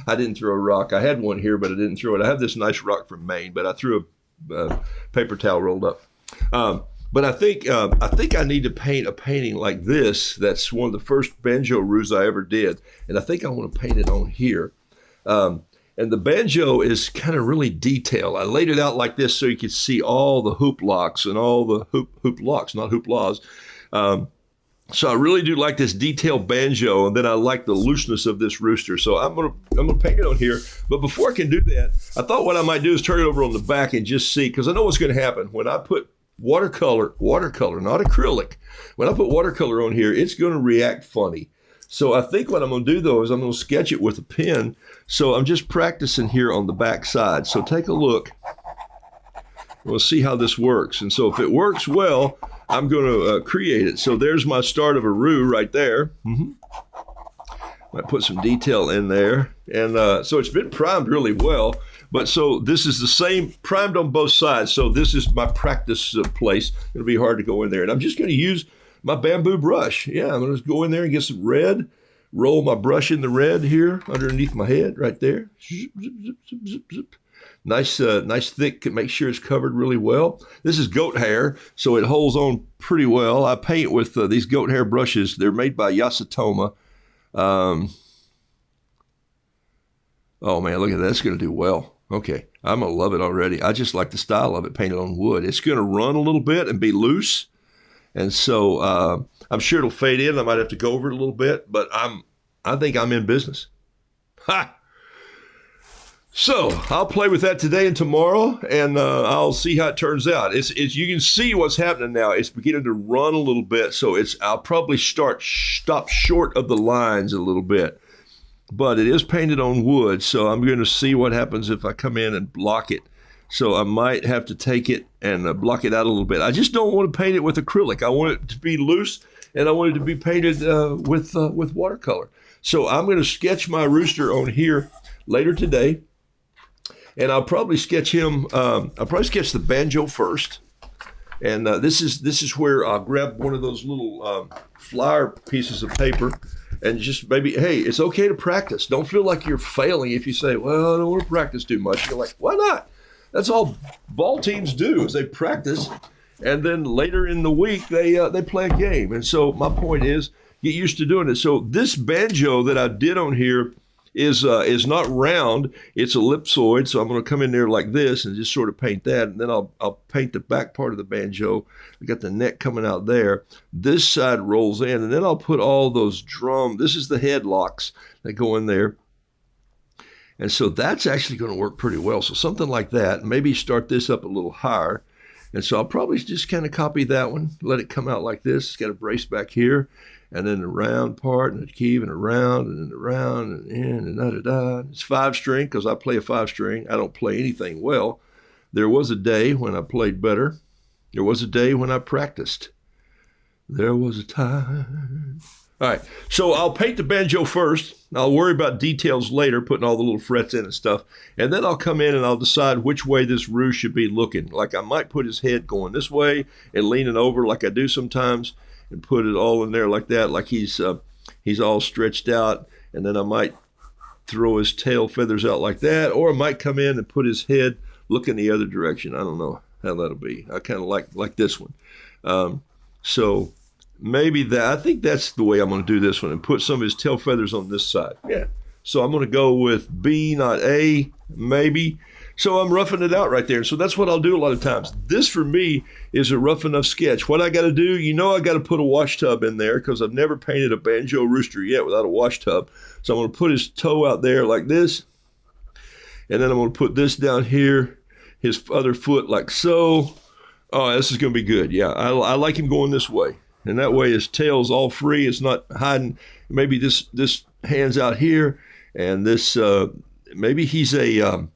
I didn't throw a rock. I had one here, but I didn't throw it. I have this nice rock from Maine, but I threw a paper towel rolled up. But I think I need to paint a painting like this. That's one of the first banjo roos I ever did, and I think I want to paint it on here. And the banjo is kind of really detailed. I laid it out like this so you could see all the hoop locks and all the hoop locks, not hoop laws. So I really do like this detailed banjo, and then I like the looseness of this rooster. So I'm gonna paint it on here. But before I can do that, I thought what I might do is turn it over on the back and just see, because I know what's going to happen when I put watercolor, not acrylic. When I put watercolor on here, it's going to react funny. So I think what I'm going to do though is I'm going to sketch it with a pen. So I'm just practicing here on the back side. So take a look. We'll see how this works. And so if it works well, I'm going to create it. So there's my start of a roo right there. Might put some detail in there. And so it's been primed really well. But so this is the same, primed on both sides. So this is my practice place. It'll be hard to go in there. And I'm just going to use my bamboo brush. Yeah, I'm going to go in there and get some red. Roll my brush in the red here underneath my head right there. Zip, zip, zip, zip, zip, zip. Nice, nice thick, make sure it's covered really well. This is goat hair, so it holds on pretty well. I paint with these goat hair brushes. They're made by Yasutoma. Oh man, look at that. That's going to do well. Okay, I'm going to love it already. I just like the style of it painted on wood. It's going to run a little bit and be loose. And so I'm sure it'll fade in. I might have to go over it a little bit, but I think I'm in business. Ha! So I'll play with that today and tomorrow, and I'll see how it turns out. It's you can see what's happening now. It's beginning to run a little bit, so I'll probably stop short of the lines a little bit. But it is painted on wood, so I'm going to see what happens if I come in and block it. So I might have to take it and block it out a little bit. I just don't want to paint it with acrylic. I want it to be loose, and I want it to be painted with watercolor. So I'm going to sketch my rooster on here later today. And I'll probably sketch him. I'll probably sketch the banjo first, and this is where I'll grab one of those little flyer pieces of paper, and just maybe, hey, it's okay to practice. Don't feel like you're failing if you say, well, I don't want to practice too much. You're like, why not? That's all ball teams do is they practice, and then later in the week they play a game. And so my point is, get used to doing it. So this banjo that I did on here is not round, it's ellipsoid. So I'm going to come in there like this and just sort of paint that, and then I'll paint the back part of the banjo. I got the neck coming out there. This side rolls in, and then I'll put all those this is the headlocks that go in there. And so that's actually going to work pretty well. So something like that, maybe start this up a little higher. And so I'll probably just kind of copy that one, let it come out like this. It's got a brace back here, and then the round part, and the key, and around, and then around, and in, and da-da-da. It's 5-string because I play a 5-string. I don't play anything well. There was a day when I played better. There was a day when I practiced. There was a time. All right, so I'll paint the banjo first. I'll worry about details later, putting all the little frets in and stuff. And then I'll come in and I'll decide which way this roost should be looking. Like I might put his head going this way and leaning over like I do sometimes, and put it all in there like that, like he's all stretched out. And then I might throw his tail feathers out like that, or I might come in and put his head looking the other direction. I don't know how that'll be. I kind of like this one. So maybe that, I think that's the way I'm going to do this one, and put some of his tail feathers on this side. Yeah. So I'm going to go with B, not A, maybe. So I'm roughing it out right there. So that's what I'll do a lot of times. This for me is a rough enough sketch. What I got to do, I got to put a wash tub in there because I've never painted a banjo rooster yet without a wash tub. So I'm going to put his toe out there like this. And then I'm going to put this down here, his other foot like so. Oh, this is going to be good. Yeah, I like him going this way. And that way his tail's all free. It's not hiding. Maybe this hand's out here, and this maybe he's a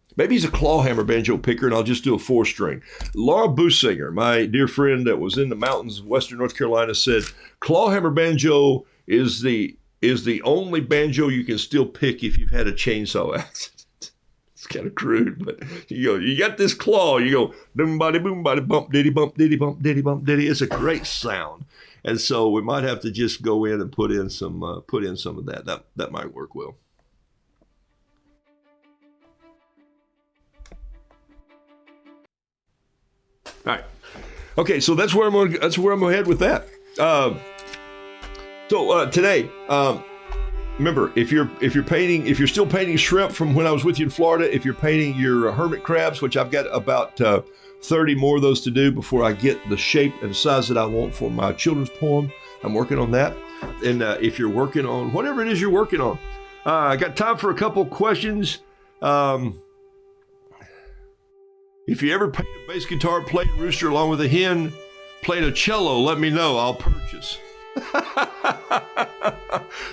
claw hammer banjo picker, and I'll just do a 4-string. Laura Businger, my dear friend that was in the mountains of Western North Carolina, said claw hammer banjo is the only banjo you can still pick if you've had a chainsaw accident. It's kind of crude, but you got this claw, you go boom body bump diddy bump diddy bump diddy bump diddy. It's a great sound. And so we might have to just go in and put in some of that. That might work well. All right. Okay, so that's where I'm gonna head with that. So today, remember, if you're still painting shrimp from when I was with you in Florida, if you're painting your hermit crabs, which I've got about 30 more of those to do before I get the shape and size that I want for my children's poem. I'm working on that. And if you're working on whatever it is you're working on, I got time for a couple questions. If you ever paint a bass guitar played rooster along with a hen played a cello, let me know. I'll purchase.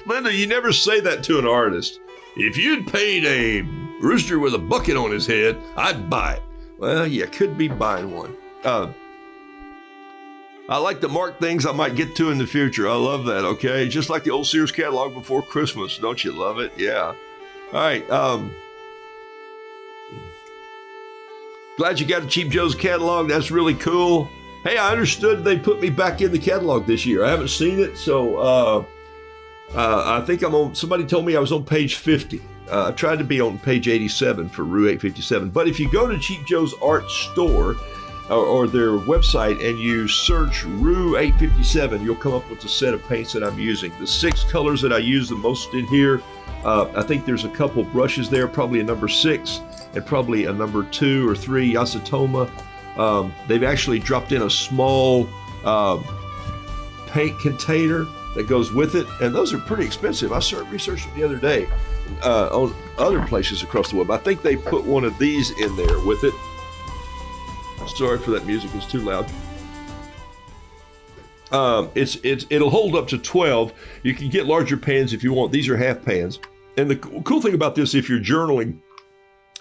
Linda, you never say that to an artist. If you'd paint a rooster with a bucket on his head, I'd buy it. Well, you could be buying one. I like to mark things I might get to in the future. I love that, okay? Just like the old Sears catalog before Christmas. Don't you love it? Yeah. All right. Glad you got a Cheap Joe's catalog. That's really cool. Hey, I understood they put me back in the catalog this year. I haven't seen it, so I think I'm on. Somebody told me I was on page 50. I tried to be on page 87 for Rue 857. But if you go to Cheap Joe's Art Store or their website and you search Rue 857, you'll come up with the set of paints that I'm using. The 6 colors that I use the most in here. I think there's a couple brushes there, probably a number 6 and probably a number 2 or 3 Yasutoma. They've actually dropped in a small paint container that goes with it, and those are pretty expensive. I researched it the other day on other places across the web. I think they put one of these in there with it. Sorry for that music, it's too loud. It'll hold up to 12. You can get larger pans if you want. These are half pans. And the cool thing about this, if you're journaling,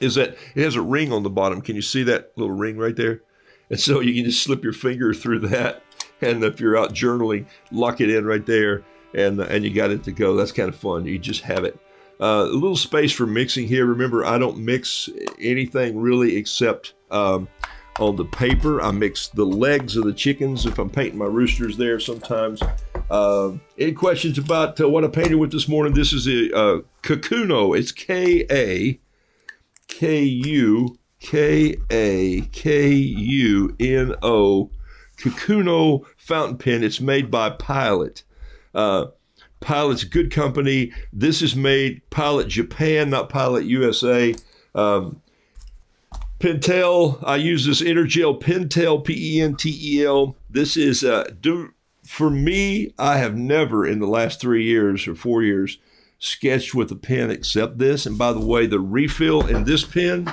is that it has a ring on the bottom. Can you see that little ring right there? And so you can just slip your finger through that. And if you're out journaling, lock it in right there, and you got it to go. That's kind of fun. You just have it. A little space for mixing here. Remember, I don't mix anything really except on the paper. I mix the legs of the chickens if I'm painting my roosters there sometimes. Any questions about what I painted with this morning? This is a Kikuno. It's K-A-K-U-N-O. Kikuno Fountain Pen. It's made by Pilot. Pilot's a good company. This is made Pilot Japan, not Pilot USA. Pentel, I use this Energel Pentel, P-E-N-T-E-L. This is, for me, I have never in the last 3 years or 4 years sketched with a pen except this. And by the way, the refill in this pen,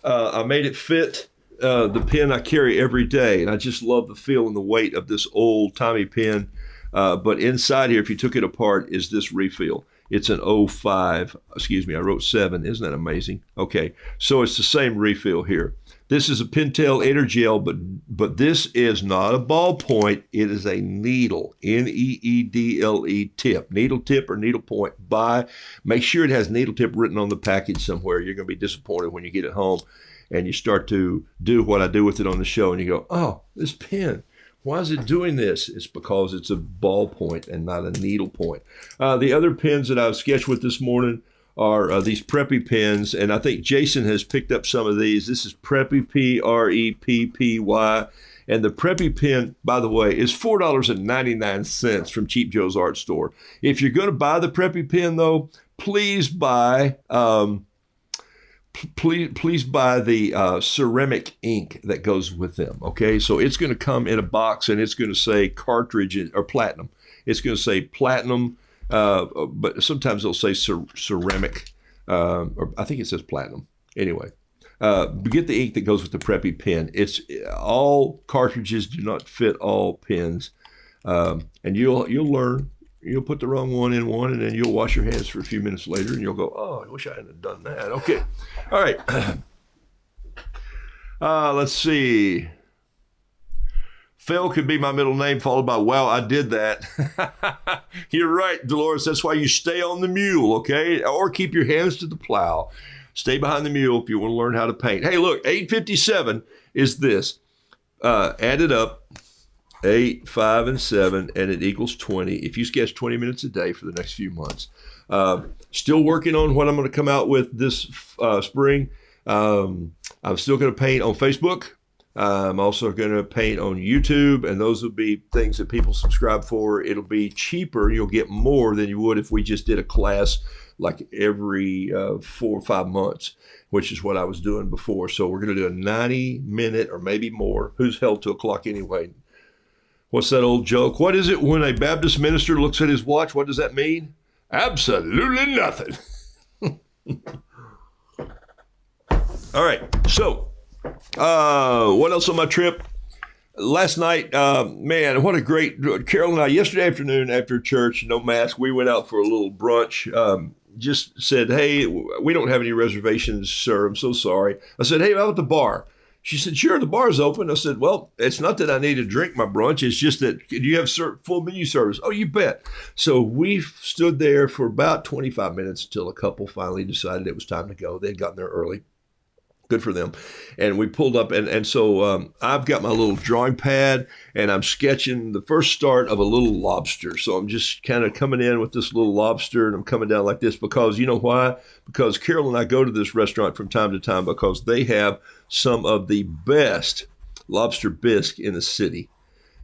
I made it fit the pen I carry every day, and I just love the feel and the weight of this old-timey pen. But inside here, if you took it apart, is this refill. It's an 05. Excuse me, I wrote 7. Isn't that amazing? Okay, so it's the same refill here. This is a Pentel Energel, but this is not a ballpoint. It is a needle, N-E-E-D-L-E tip. Needle tip or needle point. Make sure it has needle tip written on the package somewhere. You're going to be disappointed when you get it home and you start to do what I do with it on the show, and you go, oh, this pen, why is it doing this? It's because it's a ballpoint and not a needle point. The other pens that I've sketched with this morning are these Preppy Pins, and I think Jason has picked up some of these. This is Preppy, P-R-E-P-P-Y, and the Preppy Pen, by the way, is $4.99 from Cheap Joe's Art Store. If you're going to buy the Preppy Pen, though, please buy the ceramic ink that goes with them, okay? So it's going to come in a box, and it's going to say cartridge or platinum. It's going to say platinum, but sometimes they'll say ceramic, or I think it says platinum. Anyway, get the ink that goes with the Preppy pen. It's all cartridges do not fit all pens, and you'll learn. You'll put the wrong one in one, and then you'll wash your hands for a few minutes later, and you'll go, oh, I wish I hadn't done that. Okay. All right. Let's see. Phil could be my middle name, followed by, wow, I did that. You're right, Dolores. That's why you stay on the mule, okay? Or keep your hands to the plow. Stay behind the mule if you want to learn how to paint. Hey, look, 857 is this. Add it up. 8, 5, and 7, and it equals 20. If you sketch 20 minutes a day for the next few months. Still working on what I'm going to come out with this spring. I'm still going to paint on Facebook. I'm also going to paint on YouTube, and those will be things that people subscribe for. It'll be cheaper. You'll get more than you would if we just did a class like every 4 or 5 months, which is what I was doing before. So we're going to do a 90-minute or maybe more. Who's held to a clock anyway? What's that old joke? What is it when a Baptist minister looks at his watch? What does that mean? Absolutely nothing. All right. So, what else on my trip? Last night, man, what a great, Carol and I, yesterday afternoon after church, no mask, we went out for a little brunch. Just said, hey, we don't have any reservations, sir. I'm so sorry. I said, hey, how about the bar? She said, sure, the bar's open. I said, well, it's not that I need to drink my brunch. It's just that, do you have full menu service? Oh, you bet. So we stood there for about 25 minutes until a couple finally decided it was time to go. They'd gotten there early. Good for them. And we pulled up, and so I've got my little drawing pad, and I'm sketching the first start of a little lobster. So I'm just kind of coming in with this little lobster, and I'm coming down like this because, you know why? Because Carol and I go to this restaurant from time to time because they have some of the best lobster bisque in the city.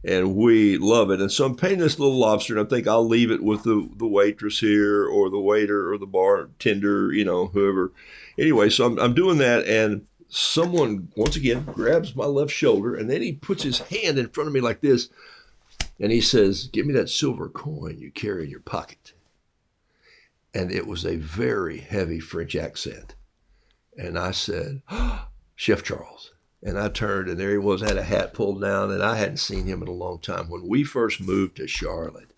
And we love it. And so I'm painting this little lobster, and I think I'll leave it with the waitress here or the waiter or the bartender, you know, whoever. Anyway, so I'm doing that, and someone, once again, grabs my left shoulder, and then he puts his hand in front of me like this, and he says, "Give me that silver coin you carry in your pocket." And it was a very heavy French accent. And I said, "Oh, Chef Charles." And I turned, and there he was, had a hat pulled down, and I hadn't seen him in a long time. When we first moved to Charlotte,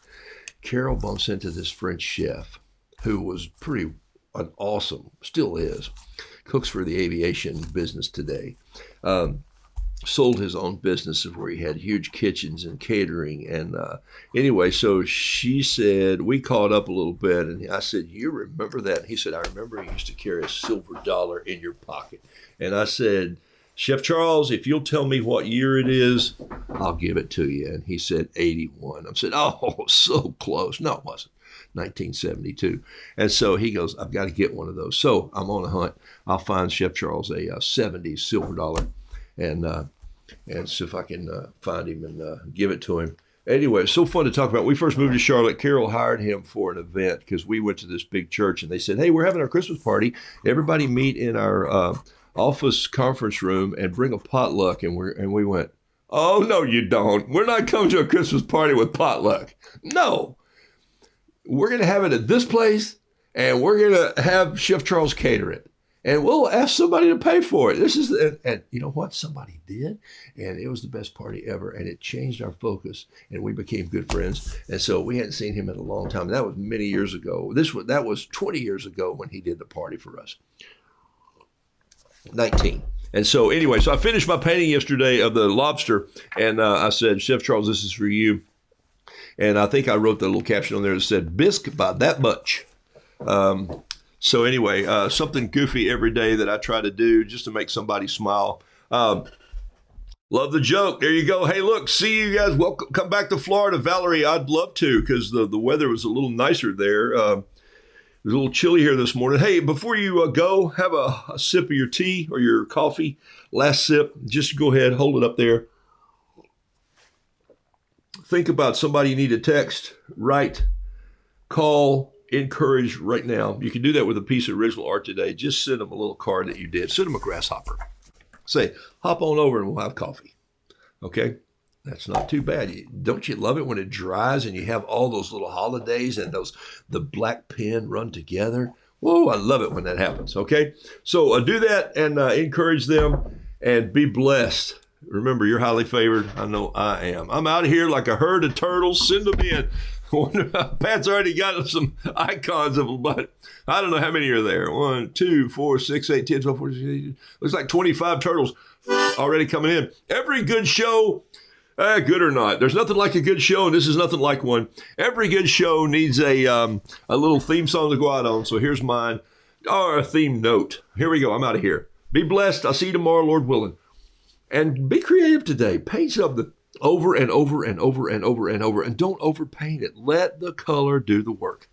Carol bumps into this French chef who was pretty an awesome, still is, cooks for the aviation business today. Sold his own businesses where he had huge kitchens and catering. And anyway, so she said, we caught up a little bit, and I said, "You remember that?" And he said, "I remember you used to carry a silver dollar in your pocket." And I said, "Chef Charles, if you'll tell me what year it is, I'll give it to you." And he said 81. I said, "Oh, so close." No, it wasn't. 1972. And so he goes, "I've got to get one of those." So I'm on a hunt. I'll find Chef Charles a 70s silver dollar and see if I can find him and give it to him. Anyway, it's so fun to talk about. We first moved to Charlotte. Carol hired him for an event because we went to this big church, and they said, "Hey, we're having our Christmas party. Everybody meet in our office conference room and bring a potluck." And we went, "Oh, no, you don't. We're not coming to a Christmas party with potluck. No. We're going to have it at this place, and we're going to have Chef Charles cater it. And we'll ask somebody to pay for it." This is, and you know what? Somebody did, and it was the best party ever, and it changed our focus, and we became good friends. And so we hadn't seen him in a long time. That was many years ago. That was 20 years ago when he did the party for us. 19. And so anyway, so I finished my painting yesterday of the lobster, and I said, "Chef Charles, this is for you." And I think I wrote the little caption on there that said, "Bisque by that much." So anyway, something goofy every day that I try to do just to make somebody smile. Love the joke. There you go. Hey, look, see you guys. Welcome. Come back to Florida. Valerie, I'd love to because the weather was a little nicer there. It was a little chilly here this morning. Hey, before you go, have a sip of your tea or your coffee. Last sip. Just go ahead, hold it up there. Think about somebody you need to text, write, call, encourage right now. You can do that with a piece of original art today. Just send them a little card that you did. Send them a grasshopper. Say, "Hop on over and we'll have coffee." Okay? That's not too bad. Don't you love it when it dries and you have all those little holidays and the black pen run together? Whoa, I love it when that happens. Okay? So do that and encourage them and be blessed. Remember, you're highly favored. I know I am. I'm out of here like a herd of turtles. Send them in. Pat's already got some icons of them, but I don't know how many are there. 1, 2, 4, 6, 8, 10, 12, 14, 15. Looks like 25 turtles already coming in. Every good show, good or not, there's nothing like a good show, and this is nothing like one. Every good show needs a little theme song to go out on, so here's mine. Or a theme note. Here we go. I'm out of here. Be blessed. I'll see you tomorrow, Lord willing. And be creative today. Paint something over and over and over and over and over. And don't overpaint it. Let the color do the work.